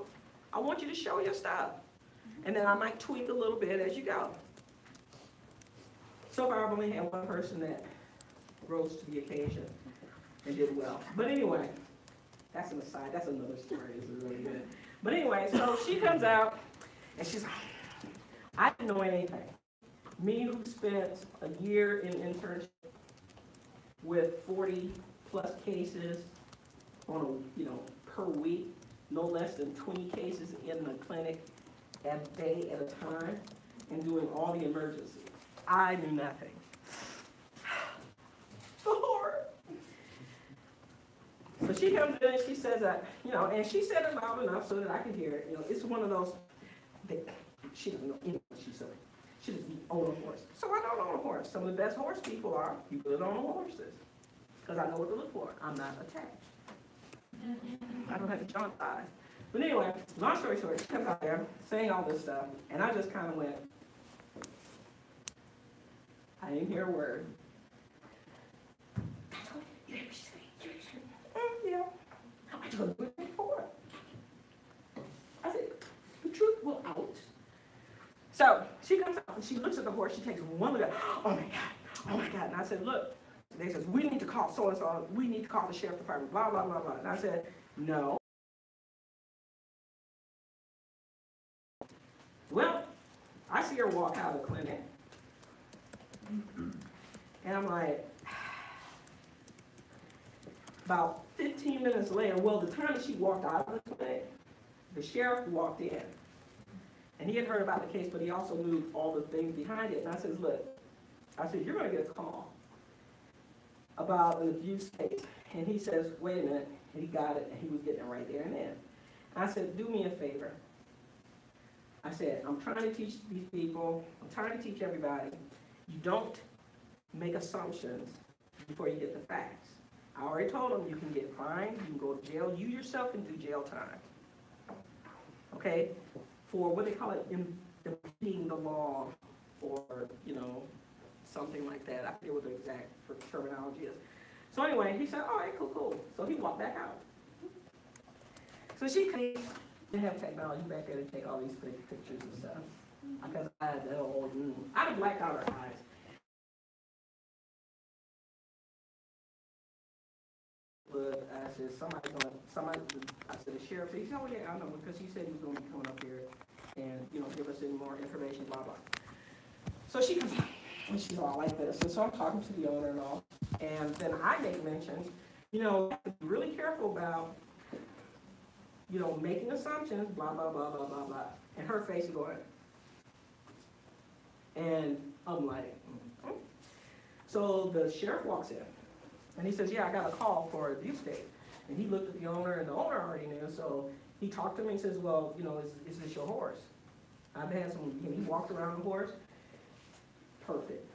I want you to show your stuff. And then I might tweak a little bit as you go. So far, I've only had one person that rose to the occasion and did well. But anyway, that's an aside. That's another story. This is really good. But anyway, so she comes out, and she's like, I didn't know anything. Me, who spent a year in internship with 40-plus cases on per week, no less than 20 cases in the clinic a day at a time, and doing all the emergencies. I knew nothing. The horror. So she comes in and she says that, and she said it loud enough so that I could hear it. It's one of those, she doesn't know anything she said. She doesn't own a horse. So I don't own a horse. Some of the best horse people are people that own horses. Because I know what to look for. I'm not attached. I don't have a John size. But anyway, long story short, she comes out there saying all this stuff, and I just kind of went, I didn't hear a word. Yeah. I told you before. I said, the truth will out. So she comes out and she looks at the horse. She takes one look at it. Oh my God, oh my God. And I said, look, they says, we need to call so-and-so. We need to call the sheriff department, blah, blah, blah, blah. And I said, no. Well, I see her walk out of the clinic. And I'm like, about 15 minutes later, well, the time that she walked out of the clinic, the sheriff walked in. And he had heard about the case, but he also knew all the things behind it. And I said, look, I said, you're going to get a call about an abuse case. And he says, wait a minute. And he got it, and he was getting it right there and then. And I said, do me a favor. I said, I'm trying to teach these people, I'm trying to teach everybody, you don't make assumptions before you get the facts. I already told them you can get fined, you can go to jail, you yourself can do jail time. Okay? For what they call it, impeding the law, or, you know, something like that. I forget what the exact terminology is. So anyway, he said, all right, cool, cool. So he walked back out. So she came. They have technology back there to take all these fake pictures and stuff. Because I had that old, I'd have blacked out her eyes. But I said, I said, the sheriff said, he said, oh yeah, I know, because he said he was going to be coming up here and, you know, give us any more information, blah, blah. So she comes out, and she's all like this. And so I'm talking to the owner and all. And then I make mention, you know, be really careful about, you know, making assumptions, blah, blah, blah, blah, blah, blah. And her face is going. And I'm like, mm-hmm. So the sheriff walks in. And he says, yeah, I got a call for a abuse case. And he looked at the owner, and the owner already knew. So he talked to me and says, well, you know, is this your horse? I've had some, and he walked around the horse. Perfect.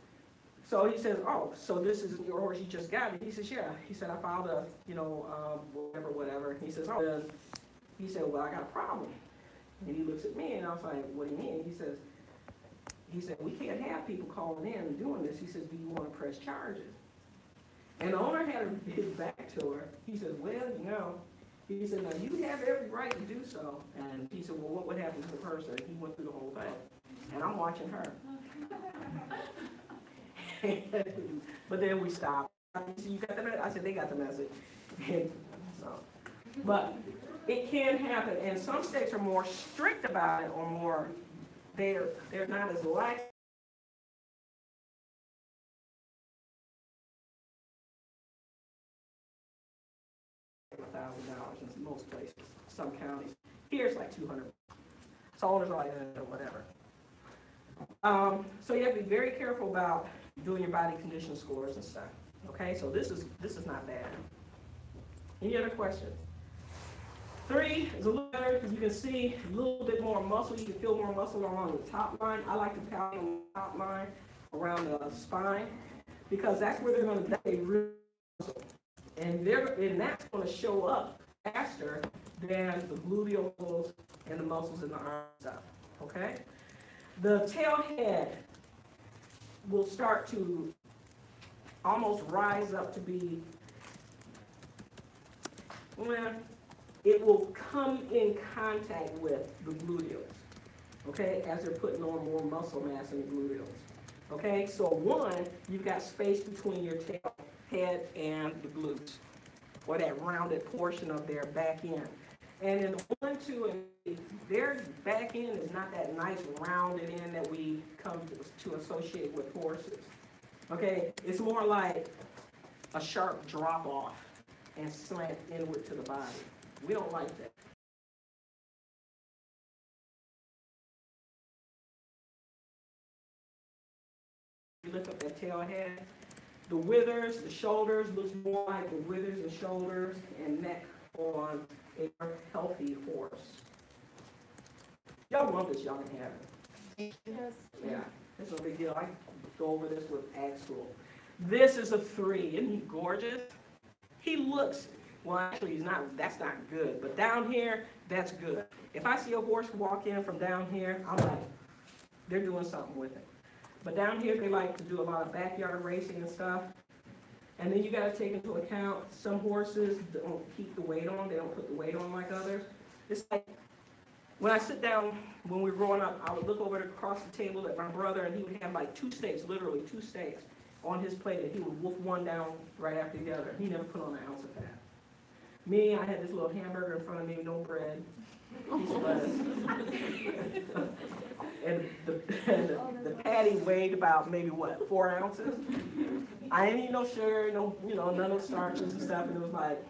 So he says, oh, so this isn't your horse, you just got it. He says, yeah. He said, I filed a, you know, whatever. He says, oh, then. He said, well, I got a problem. And he looks at me, and I was like, what do you mean? He said, we can't have people calling in and doing this. He says, do you want to press charges? And the owner had his back to her. He said, well, you know, he said, now you have every right to do so. And he said, well, what would happen to the person? He went through the whole thing. And I'm watching her. But then we stopped. I said, you got the message? I said, they got the message. And so, but it can happen, and some states are more strict about it, or more, they're not as lax. $1,000 in most places, some counties. Here it's like $200. So owners are like, whatever. So you have to be very careful about doing your body condition scores and stuff. Okay, so this is not bad. Any other questions? 3 is a little better because you can see a little bit more muscle. You can feel more muscle along the top line. I like to pound on the top line around the spine because that's where they're going to die real muscle. And that's going to show up faster than the gluteal muscles and the muscles in the arm stuff. Okay? The tail head will start to almost rise up to be, well, it will come in contact with the gluteals, okay, as they're putting on more muscle mass in the gluteals. Okay, so 1, you've got space between your tail head and the glutes, or that rounded portion of their back end. And in 1, 2, and 3, their back end is not that nice rounded end that we come to associate with horses. Okay, it's more like a sharp drop off and slant inward to the body. We don't like that. You lift up that tail head. The withers, the shoulders, looks more like the withers and shoulders and neck on a healthy horse. Y'all want this, y'all can have it. Yes. Yeah, it's no big deal. I go over this with ag school. This is a 3. Isn't he gorgeous? He looks, well, actually, that's not good. But down here, that's good. If I see a horse walk in from down here, I'm like, they're doing something with it. But down here, they like to do a lot of backyard racing and stuff. And then you got to take into account some horses don't keep the weight on. They don't put the weight on like others. It's like When I sit down, when we were growing up, I would look over across the table at my brother, and he would have like 2 steaks, literally 2 steaks, on his plate, and he would wolf one down right after the other. He never put on an ounce of fat. Me, I had this little hamburger in front of me, no bread, piece of lettuce. and the patty weighed about maybe, what, 4 ounces? I didn't eat no sugar, no, none of the starches and stuff, and it was like,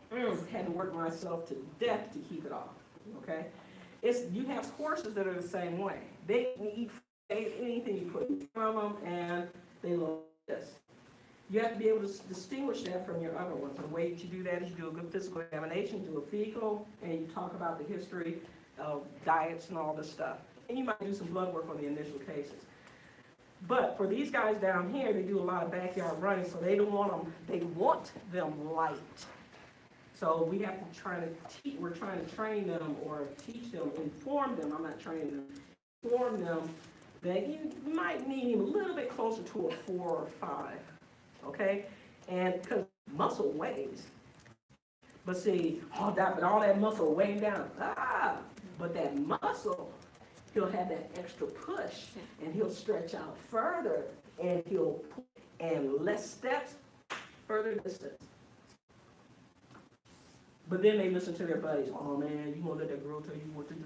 had to work myself to death to keep it off, okay? You have horses that are the same way. They can eat anything you put in front of them, and they love this. You have to be able to distinguish that from your other ones. And the way that you do that is you do a good physical examination, do a fecal, and you talk about the history of diets and all this stuff. And you might do some blood work on the initial cases. But for these guys down here, they do a lot of backyard running, so they want them light. So we have to we're trying to train them or teach them, inform them, I'm not training them, inform them that you might need him a little bit closer to a 4 or 5, okay? And because muscle weighs. But see, all that muscle weighing down, but that muscle, he'll have that extra push, and he'll stretch out further, and and less steps, further distance. But then they listen to their buddies. Oh man, you gonna let that girl tell you what to do?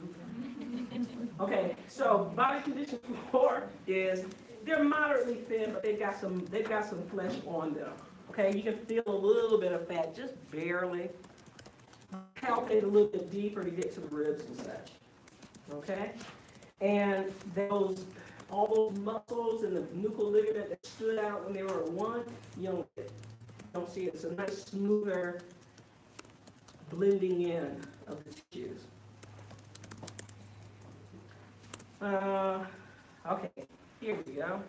Okay, so body condition 4 is they're moderately thin, but they've got some flesh on them. Okay, you can feel a little bit of fat, just barely. Palpate a little bit deeper to get to the ribs and such. Okay, and all those muscles and the nuchal ligament that stood out when they were at 1, you don't see it. It's a nice smoother blending in of the tissues. Okay, here we go.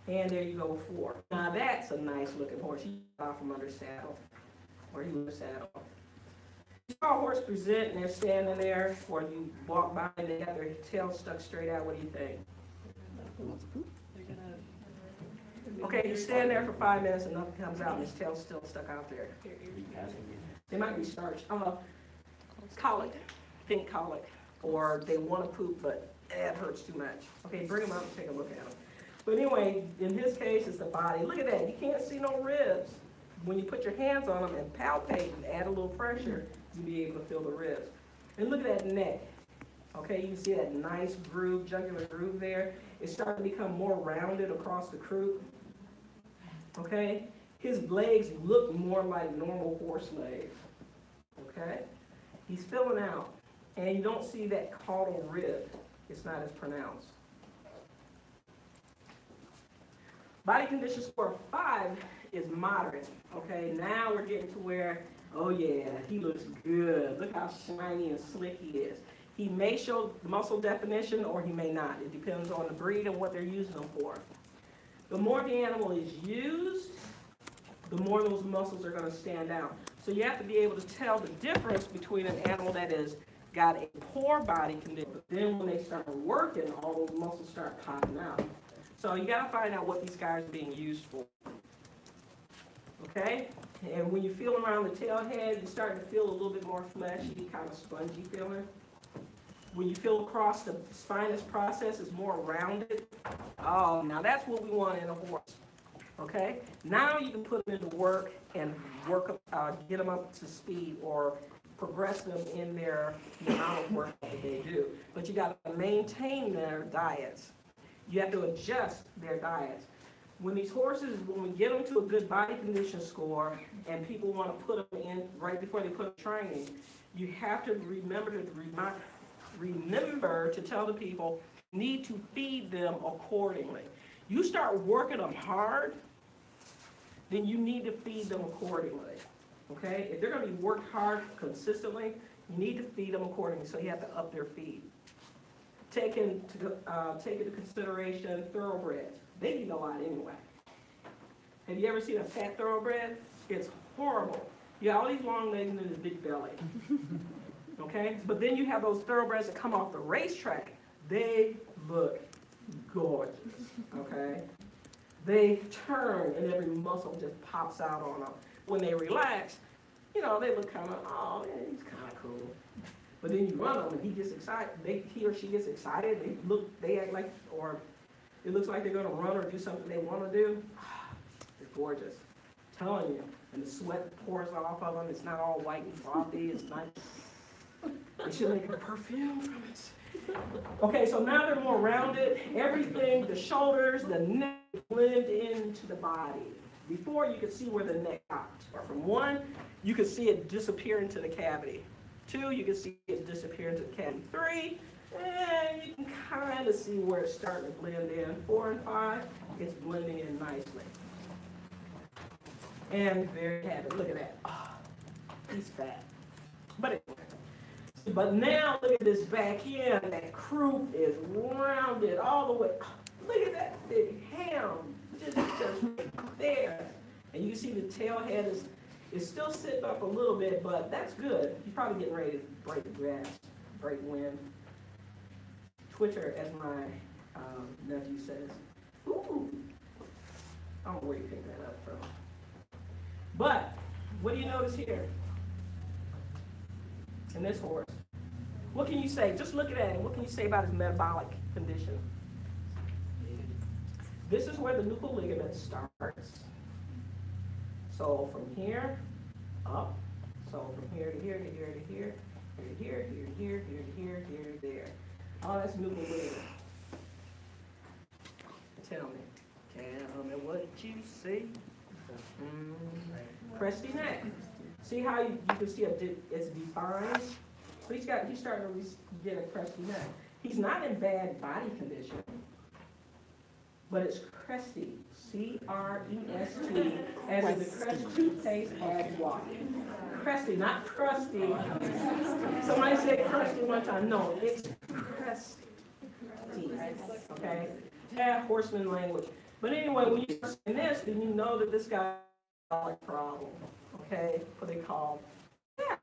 And there you go, 4. Now that's a nice looking horse. He got off from under saddle, or he was saddle. You saw a horse present and they're standing there, or you walk by and they got their tail stuck straight out. What do you think? Okay, you stand there for 5 minutes and nothing comes out and his tail's still stuck out there. They might be starch. Colic, think colic, or they want to poop, but it hurts too much. Okay, bring them out and take a look at them. But anyway, in his case, it's the body. Look at that. You can't see no ribs. When you put your hands on them and palpate and add a little pressure, you'll be able to feel the ribs. And look at that neck. Okay, you can see that nice groove, jugular groove there. It's starting to become more rounded across the croup. Okay? His legs look more like normal horse legs. Okay? He's filling out. And you don't see that caudal rib. It's not as pronounced. Body condition score 5 is moderate. Okay, now we're getting to where, oh yeah, he looks good. Look how shiny and slick he is. He may show muscle definition or he may not. It depends on the breed and what they're using them for. The more the animal is used, the more those muscles are going to stand out. So you have to be able to tell the difference between an animal that has got a poor body condition, but then when they start working, all those muscles start popping out. So you got to find out what these guys are being used for. Okay? And when you feel around the tail head, you're starting to feel a little bit more fleshy, kind of spongy feeling. When you feel across the spinous process, it's more rounded. Oh, now that's what we want in a horse. Okay? Now you can put them into work and get them up to speed or progress them in the amount of work that they do. But you got to maintain their diets. You have to adjust their diets. When these horses, when we get them to a good body condition score and people want to put them in right before they put them training, you have to remember to tell the people, need to feed them accordingly. You start working them hard, then you need to feed them accordingly. Okay? If they're going to be worked hard consistently, you need to feed them accordingly, so you have to up their feed. Take into consideration thoroughbreds. They eat a lot anyway. Have you ever seen a fat thoroughbred? It's horrible. You got all these long legs and this big belly. Okay? But then you have those thoroughbreds that come off the racetrack. They look gorgeous. Okay? They turn and every muscle just pops out on them. When they relax, they look kind of, oh, yeah, he's kind of cool. But then you run them and he gets excited, he or she gets excited, they act like, or it looks like they're gonna run or do something they wanna do. They're gorgeous, I'm telling you. And the sweat pours off of them, it's not all white and frothy, it's nice. They should make a perfume from it. Okay, so now they're more rounded. Everything, the shoulders, the neck blend into the body. Before, you could see where the neck stopped. From 1, you could see it disappear into the cavity. 2, you can see it disappear into the cavity. 3, and you can kind of see where it's starting to blend in. 4 and 5, it's blending in nicely. And there you have it. Look at that. Oh, he's fat. But now look at this back end. That croup is rounded all the way. Look at that big ham. Just right there. And you can see the tail head is still sitting up a little bit, but that's good. He's probably getting ready to break grass, break wind. Twitter, as my nephew says. Ooh. I don't know where you picked that up from. But what do you notice here? In this horse. What can you say? Just look at him. What can you say about his metabolic condition? This is where the nuchal ligament starts. So from here, up. So from here to here to here to here, here to here, here to here, here to here, here to there. Oh, that's nuchal ligament. Tell me what you see. Cresty neck. See how you can see it's defined? So he's starting to get a cresty neck. He's not in bad body condition, but it's cresty. C-R-E-S-T, as in the crest toothpaste adds water. Cresty, not crusty. Somebody said crusty one time. No, it's cresty. Okay? Yeah, horseman language. But anyway, when you see this, then you know that this guy has a problem. Okay? What they call, yeah.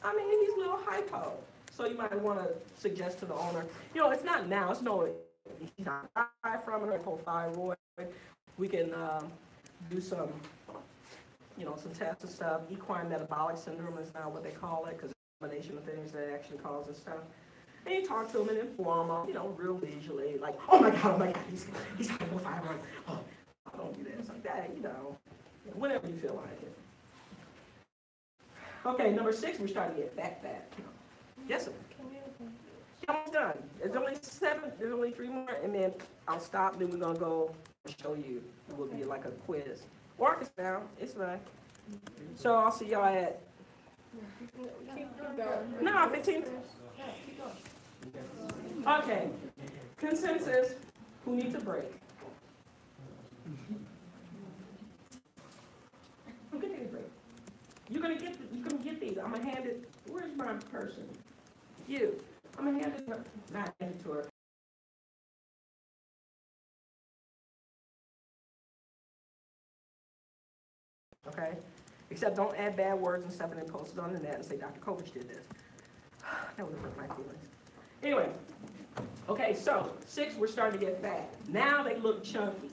I mean, he's a little hypo. So you might want to suggest to the owner, it's not now, it's no, he's not from an hypothyroid. We can do some, some tests and stuff. Equine metabolic syndrome is now what they call it, because it's a combination of things that actually cause this stuff. And you talk to him and inform him, real leisurely, like, oh my God, he's hypothyroid. Oh, don't do this, like that, whenever you feel like it. Okay, number 6, we're starting to get fat. Yes, sir. Almost done. There's only 7, there's only 3 more, and then I'll stop, then we're going to go show you. It will be like a quiz. Or it's down, it's fine. So I'll see y'all at, no, 15. Okay, consensus, who needs a break? Who can take a break? You're gonna get these. I'm gonna hand it. Where's my person? You. I'm gonna hand it to her. Not hand it to her. Okay? Except don't add bad words and stuff and then post it on the net and say Dr. Copedge did this. That would hurt my feelings. Anyway. Okay, so 6, we're starting to get fat. Now they look chunky.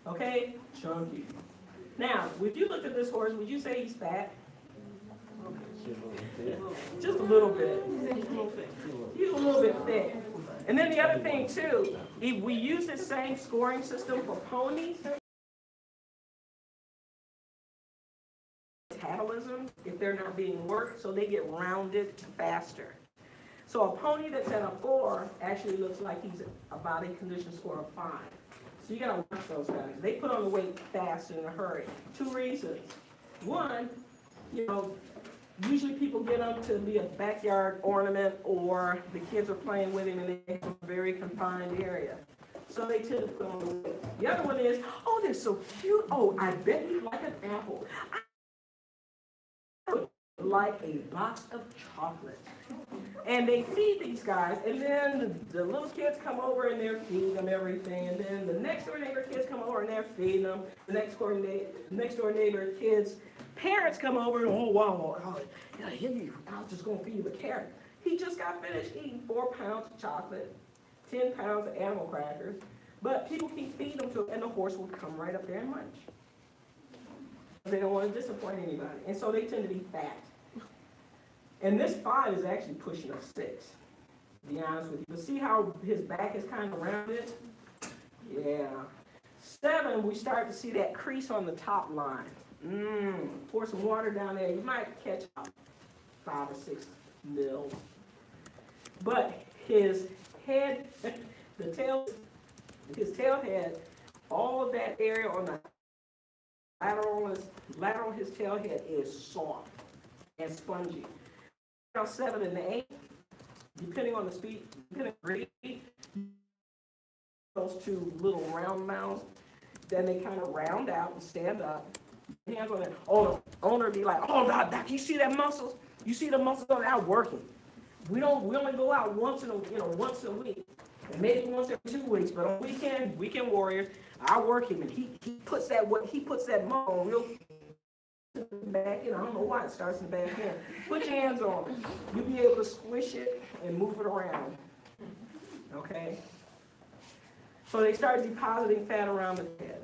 Okay? Chunky. Now, if you looked at this horse, would you say he's fat? Just a little bit. He's a little bit thick. And then the other thing, too, if we use the same scoring system for ponies, metabolism, if they're not being worked, so they get rounded faster. So a pony that's at a 4 actually looks like he's a body condition score of 5. So you gotta watch those guys. They put on the weight fast and in a hurry. 2 reasons. 1, usually people get them to be a backyard ornament, or the kids are playing with him and they have a very confined area. So they tend to put on the weight. The other one is, oh, they're so cute. Oh, I bet you like an apple. I would like a box of chocolate. And they feed these guys, and then the little kids come over and they're feeding them everything, and then the next door neighbor kids come over and they're feeding them. The next door neighbor kids' parents come over and, oh, wow, yeah, I was just going to feed you a carrot. He just got finished eating 4 pounds of chocolate, 10 pounds of animal crackers, but people keep feeding them to him, and the horse will come right up there and munch. They don't want to disappoint anybody, and so they tend to be fat. And this 5 is actually pushing a 6, to be honest with you. But see how his back is kind of rounded? Yeah. 7, we start to see that crease on the top line. Pour some water down there. You might catch about 5 or 6 mils. But his head, his tail head, all of that area on the lateral his tail head is soft and spongy. Around 7 and 8, depending on the speed, depending on the speed, those 2 little round mounds, then they kind of round out and stand up. Hands on it. Oh, the owner be like, oh, Doc, you see that muscles? You see the muscles are out working. We only go out once a week, and maybe once every 2 weeks. But on weekend warriors, I work him, and he puts that muscle real back in. I don't know why it starts in the back end. Put your hands on it. You'll be able to squish it and move it around. Okay. So they start depositing fat around the head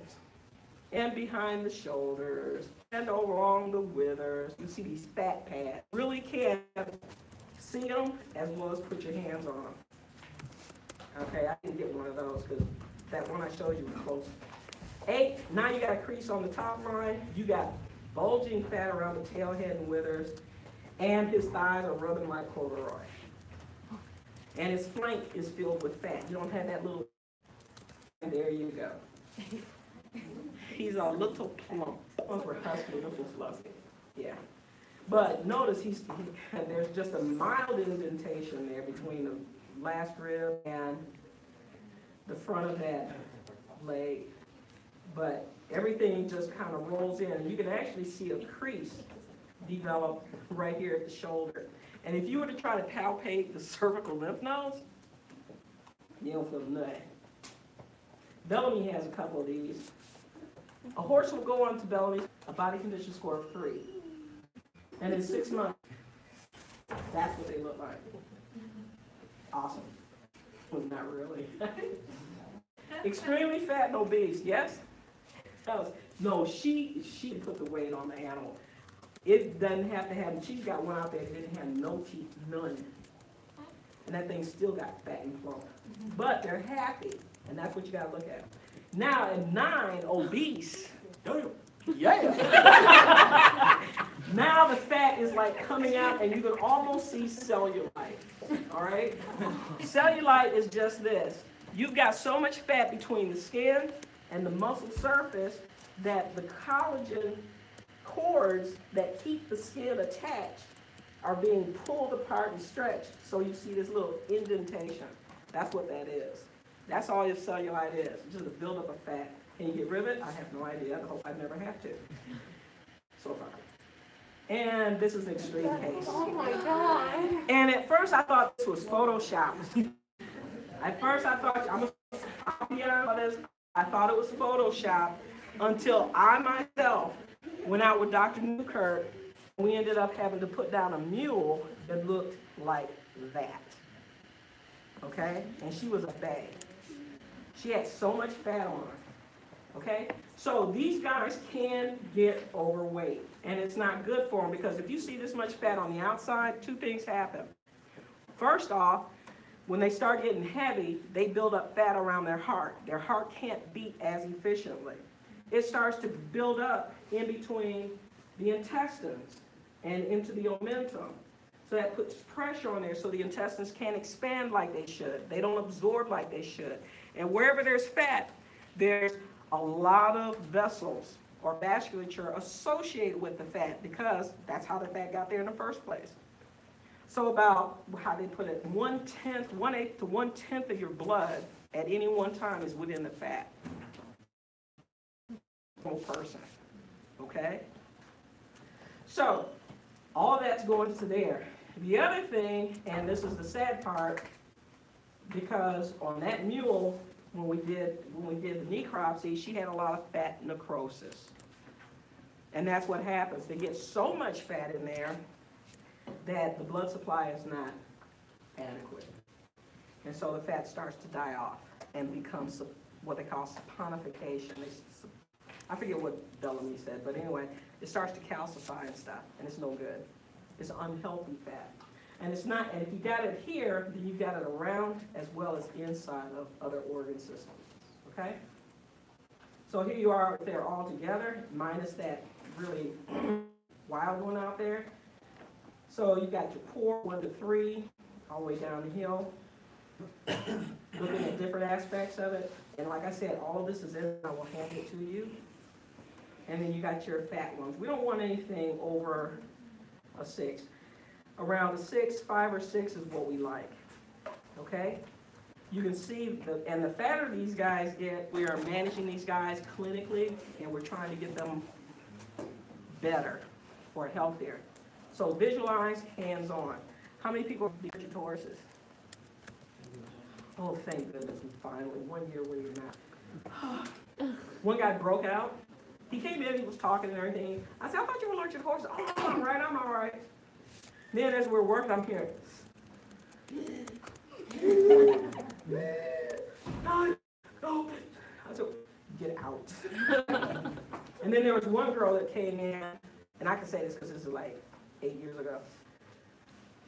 and behind the shoulders and along the withers. You see these fat pads. Really can't see them as well as put your hands on them. Okay, I didn't get one of those because that one I showed you was close. 8, now you got a crease on the top line. You got bulging fat around the tail head and withers, and his thighs are rubbing like corduroy. And his flank is filled with fat. You don't have that little, and there you go. He's a little plump, over husky, little fluffy. Yeah. But notice there's just a mild indentation there between the last rib and the front of that leg. But everything just kind of rolls in, and you can actually see a crease develop right here at the shoulder. And if you were to try to palpate the cervical lymph nodes, you don't feel nothing. Bellamy has a couple of these. A horse will go on to Bellamy, a body condition score of 3. And in 6 months, that's what they look like. Awesome. Well, not really. Extremely fat and obese, yes? No, she put the weight on the animal. It doesn't have to have, she's got one out there that didn't have no teeth, none. And that thing still got fat and plump. But they're happy, and that's what you got to look at. Now, at 9, obese. Yeah. Now the fat is like coming out, and you can almost see cellulite. All right? Cellulite is just this. You've got so much fat between the skin and the muscle surface that the collagen cords that keep the skin attached are being pulled apart and stretched. So you see this little indentation. That's what that is. That's all your cellulite is. It's just a buildup of fat. Can you get rid of it? I have no idea. I hope I never have to. So far. And this is an extreme case. Oh my God. And at first I thought this was Photoshop. At first I thought, I'll be honest about this, I thought it was Photoshop until I myself went out with Dr. Newkirk. We ended up having to put down a mule that looked like that. Okay? And she was a babe. She had so much fat on her. Okay? So these guys can get overweight. And it's not good for them because if you see this much fat on the outside, 2 things happen. First off, when they start getting heavy, they build up fat around their heart. Their heart can't beat as efficiently. It starts to build up in between the intestines and into the omentum. So that puts pressure on there so the intestines can't expand like they should. They don't absorb like they should. And wherever there's fat, there's a lot of vessels or vasculature associated with the fat because that's how the fat got there in the first place. So about, how they put it, 1/8 to 1/10 of your blood at any one time is within the fat. Whole person, okay? So, all that's going to there. The other thing, and this is the sad part, because on that mule, when we did the necropsy, she had a lot of fat necrosis. And that's what happens. They get so much fat in there that the blood supply is not adequate. And so the fat starts to die off and becomes what they call saponification. I forget what Bellamy said, but anyway, it starts to calcify and stuff, and it's no good. It's unhealthy fat. And it's not, and if you got it here, then you've got it around as well as inside of other organ systems, okay? So here you are there all together, minus that really wild one out there. So you got your core 1 to 3, all the way down the hill, looking at different aspects of it. And like I said, all of this is in, I will hand it to you. And then you got your fat ones. We don't want anything over a 6. Around a 6, 5 or 6 is what we like, okay? You can see, and the fatter these guys get, we are managing these guys clinically, and we're trying to get them better or healthier. So visualize, hands-on. How many people have allergic to horses? Oh, thank goodness, finally, 1 year where you're not. One guy broke out. He came in, he was talking and everything. I said, I thought you were allergic to horses. Oh, I'm all right. Then as we're working, I'm hearing, no. I said, get out. And then there was one girl that came in, and I can say this because this is like 8 years ago.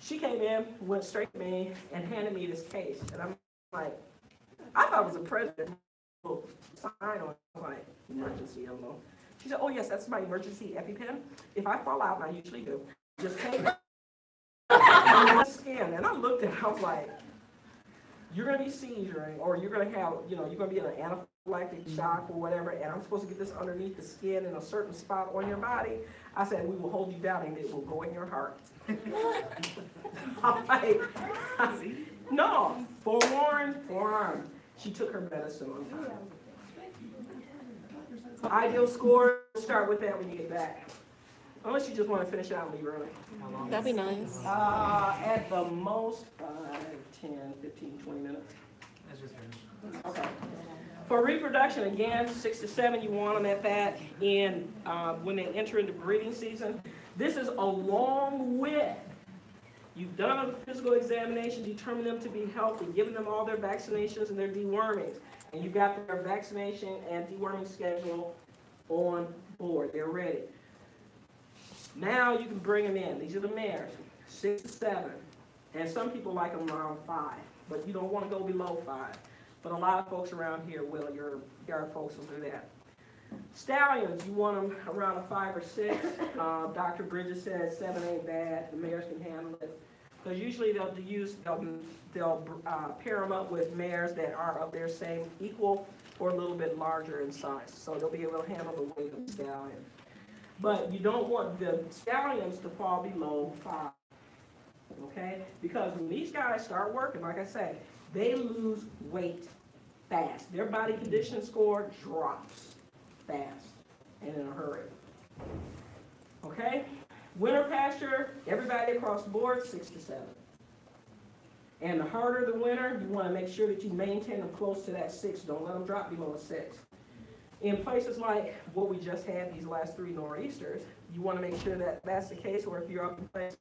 She came in, went straight to me, and handed me this case. And I'm like, I thought it was a present. Sign on it. I was like, emergency, I don't know. She said, oh yes, that's my emergency EpiPen. If I fall out, and I usually do, just take it. Skin. And I looked at it, I was like, you're going to be seizuring, or you're going to have, you're going to be in an anaphylactic shock or whatever, and I'm supposed to get this underneath the skin in a certain spot on your body. I said, we will hold you down and it will go in your heart. I'm like, no, forearm. She took her medicine on time. Ideal score, start with that when you get back. Unless you just want to finish out and leave early. That'd be nice. At the most, 5, 10, 15, 20 minutes. Okay. For reproduction, again, 6 to 7, you want them at that. And when they enter into breeding season, this is along with, you've done a physical examination, determined them to be healthy, given them all their vaccinations and their dewormings. And you got their vaccination and deworming schedule on board. They're ready. Now you can bring them in. These are the mares, 6 to 7. And some people like them around 5, but you don't want to go below 5. But a lot of folks around here will. Your yard folks will do that. Stallions, you want them around a 5 or 6. Dr. Bridges says 7 ain't bad. The mares can handle it. Because usually they'll pair them up with mares that are of their same equal or a little bit larger in size. So they'll be able to handle the weight of the stallion. But you don't want the stallions to fall below 5, okay? Because when these guys start working, like I said, they lose weight fast. Their body condition score drops fast and in a hurry, okay? Winter pasture, everybody across the board, 6 to 7. And the harder the winter, you want to make sure that you maintain them close to that 6. Don't let them drop below a 6. In places like what we just had, these last 3 nor'easters, you want to make sure that that's the case, or if you're up in places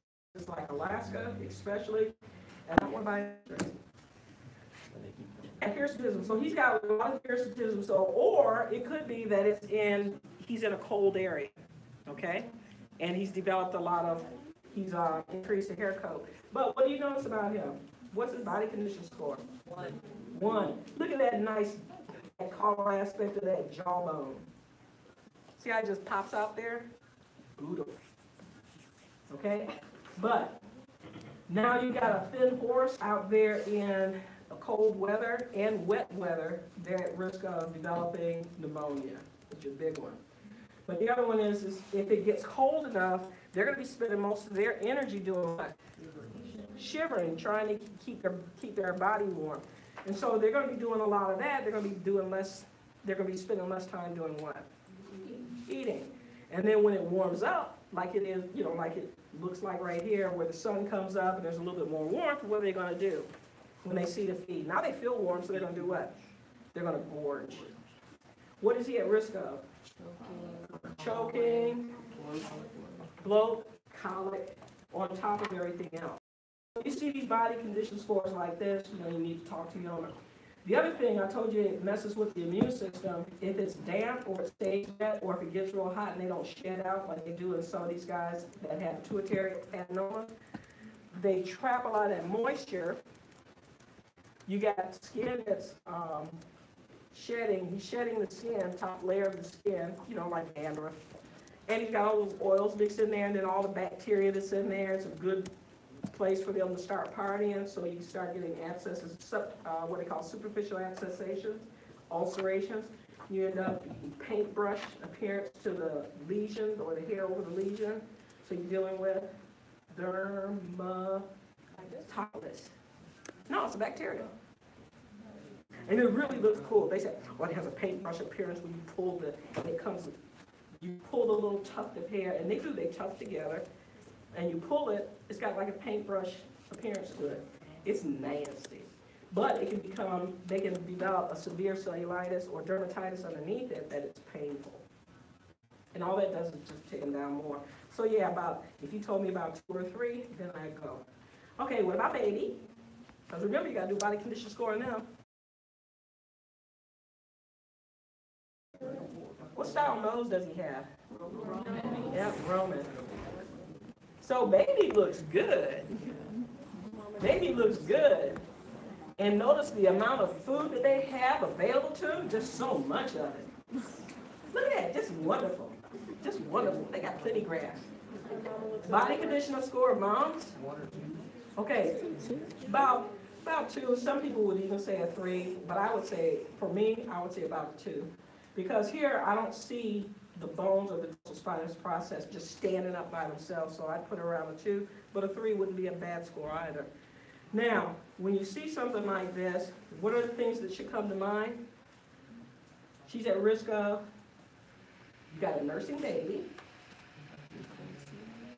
like Alaska, especially, and I want to buy and hirsutism. So he's got a lot of hirsutism. So, or it could be that he's in a cold area, okay, and he's developed a lot of, he's increased the hair coat. But what do you notice about him? What's his body condition score? 1. Look at that nice, that collar aspect of that jawbone. See how it just pops out there? Beautiful. Okay? But now you got a thin horse out there in a cold weather and wet weather. They're at risk of developing pneumonia, which is a big one. But the other one is if it gets cold enough, they're going to be spending most of their energy doing what? Shivering, trying to keep their body warm. And so they're going to be doing a lot of that. They're going to be spending less time doing what? Eating. And then when it warms up, like it is, like it looks like right here, where the sun comes up and there's a little bit more warmth, what are they going to do when they see the feed? Now they feel warm, so they're going to do what? They're going to gorge. What is he at risk of? Choking, bloat, colic, on top of everything else. You see these body condition scores like this, you need to talk to your owner. The other thing, I told you it messes with the immune system. If it's damp or it stays wet, or if it gets real hot and they don't shed out like they do in some of these guys that have pituitary adenoma, they trap a lot of that moisture. You got skin that's shedding. He's shedding the skin, top layer of the skin, you know, like dandruff. And he's got all those oils mixed in there, and then all the bacteria that's in there. It's a good place for them to start partying, so you start getting abscesses, what they call superficial abscessations, ulcerations. You end up paintbrush appearance to the lesion or the hair over the lesion. So you're dealing with dermatitis. No, it's a bacteria. And it really looks cool. They say, well, it has a paintbrush appearance when you pull you pull the little tuft of hair, and they tuft together, and you pull it, it's got like a paintbrush appearance to it. It's nasty. But it can they can develop a severe cellulitis or dermatitis underneath it that it's painful. And all that does is just take them down more. So yeah, if you told me about 2 or 3, then I'd go. Okay, what about baby? Because remember, you got to do body condition score now. What style nose does he have? Roman. Yeah, Roman. So baby looks good. Baby looks good. And notice the amount of food that they have available to them, just so much of it. Look at that, just wonderful. Just wonderful. They got plenty grass. Body conditioner score, moms? Okay, about 2. Some people would even say a 3, but I would say, for me, I would say about a 2. Because here, I don't see the bones of the spinous process just standing up by themselves, so I'd put around a 2, but a 3 wouldn't be a bad score either. Now, when you see something like this, what are the things that should come to mind? She's at risk of, you got a nursing baby.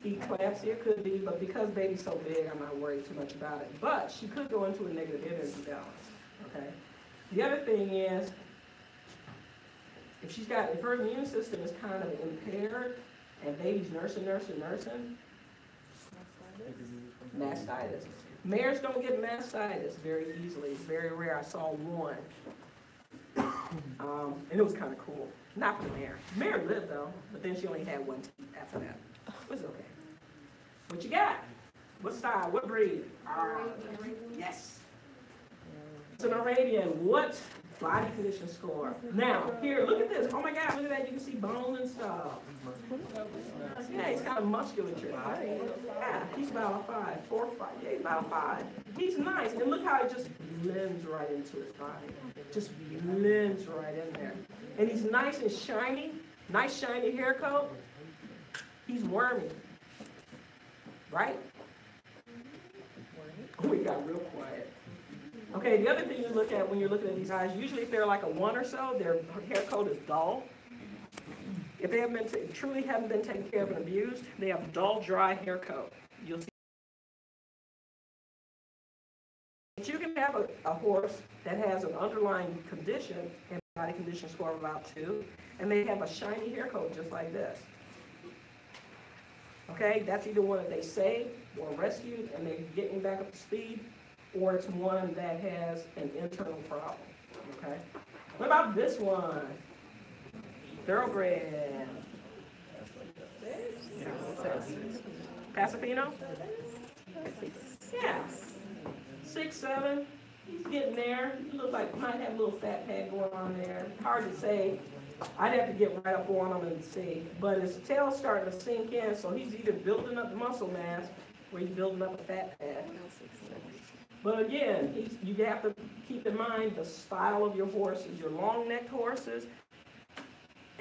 Eclampsia could be, but because baby's so big, I'm not worried too much about it. But she could go into a negative energy balance, okay? The other thing is, if her immune system is kind of impaired, and baby's nursing, mastitis. Mares don't get mastitis very easily. It's very rare. I saw one. And it was kind of cool. Not for the mare. Mare lived, though, but then she only had 1 teeth after that. It was okay. What you got? What style? What breed? Yes. It's an Arabian. What body condition score? Now, here, look at this. Oh my God, look at that. You can see bone and stuff. Yeah, he's got a musculature. Yeah, he's about a 5, 4, 5. Yeah, he's about a 5. He's nice. And look how it just blends right into his body. Just blends right in there. And he's nice and shiny. Nice shiny hair coat. He's wormy. Right? Oh, he got real quiet. Okay, the other thing you look at when you're looking at these eyes, usually if they're like a 1 or so, their hair coat is dull. If they have truly haven't been taken care of and abused, they have dull, dry hair coat. You'll see. But you can have a horse that has an underlying condition and body condition score of about 2, and they have a shiny hair coat just like this. Okay, that's either one that they saved or rescued and they're getting back up to speed, or it's one that has an internal problem. Okay, what about this one? Thoroughbred. Pasifino? Yeah. 6, 7. He's getting there. He looks like he might have a little fat pad going on there. Hard to say. I'd have to get right up on him and see. But his tail's starting to sink in, so he's either building up muscle mass or he's building up a fat pad. But again, you have to keep in mind the style of your horses. Your long-necked horses,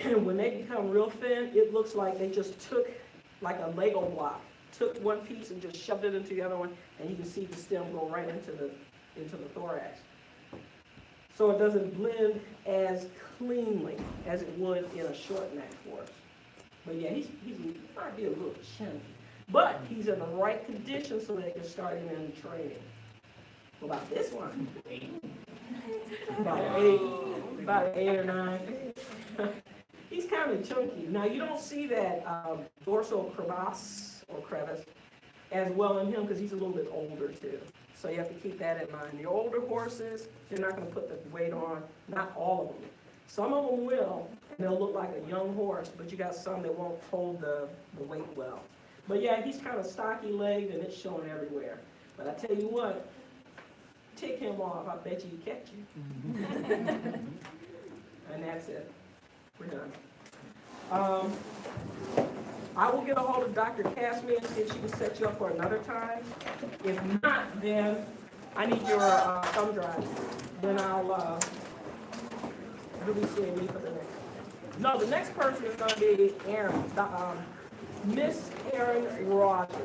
when they become real thin, it looks like they just took like a Lego block, took one piece and just shoved it into the other one, and you can see the stem go right into the thorax. So it doesn't blend as cleanly as it would in a short-necked horse. But yeah, he might be a little chunky, but he's in the right condition so they can start him in training. What about this one? About 8 or 9. He's kind of chunky. Now you don't see that dorsal crevasse or crevice as well in him because he's a little bit older too. So you have to keep that in mind. The older horses, they're not gonna put the weight on, not all of them. Some of them will, and they'll look like a young horse, but you got some that won't hold the weight well. But yeah, he's kind of stocky-legged and it's showing everywhere. But I tell you what, take him off, I bet you he catch you. And that's it. We're done. I will get a hold of Dr. Casmi and see if she can set you up for another time. If not, then I need your thumb drive. Then I'll really see me for the next. No, the next person is going to be Aaron, Miss Aaron Rogers.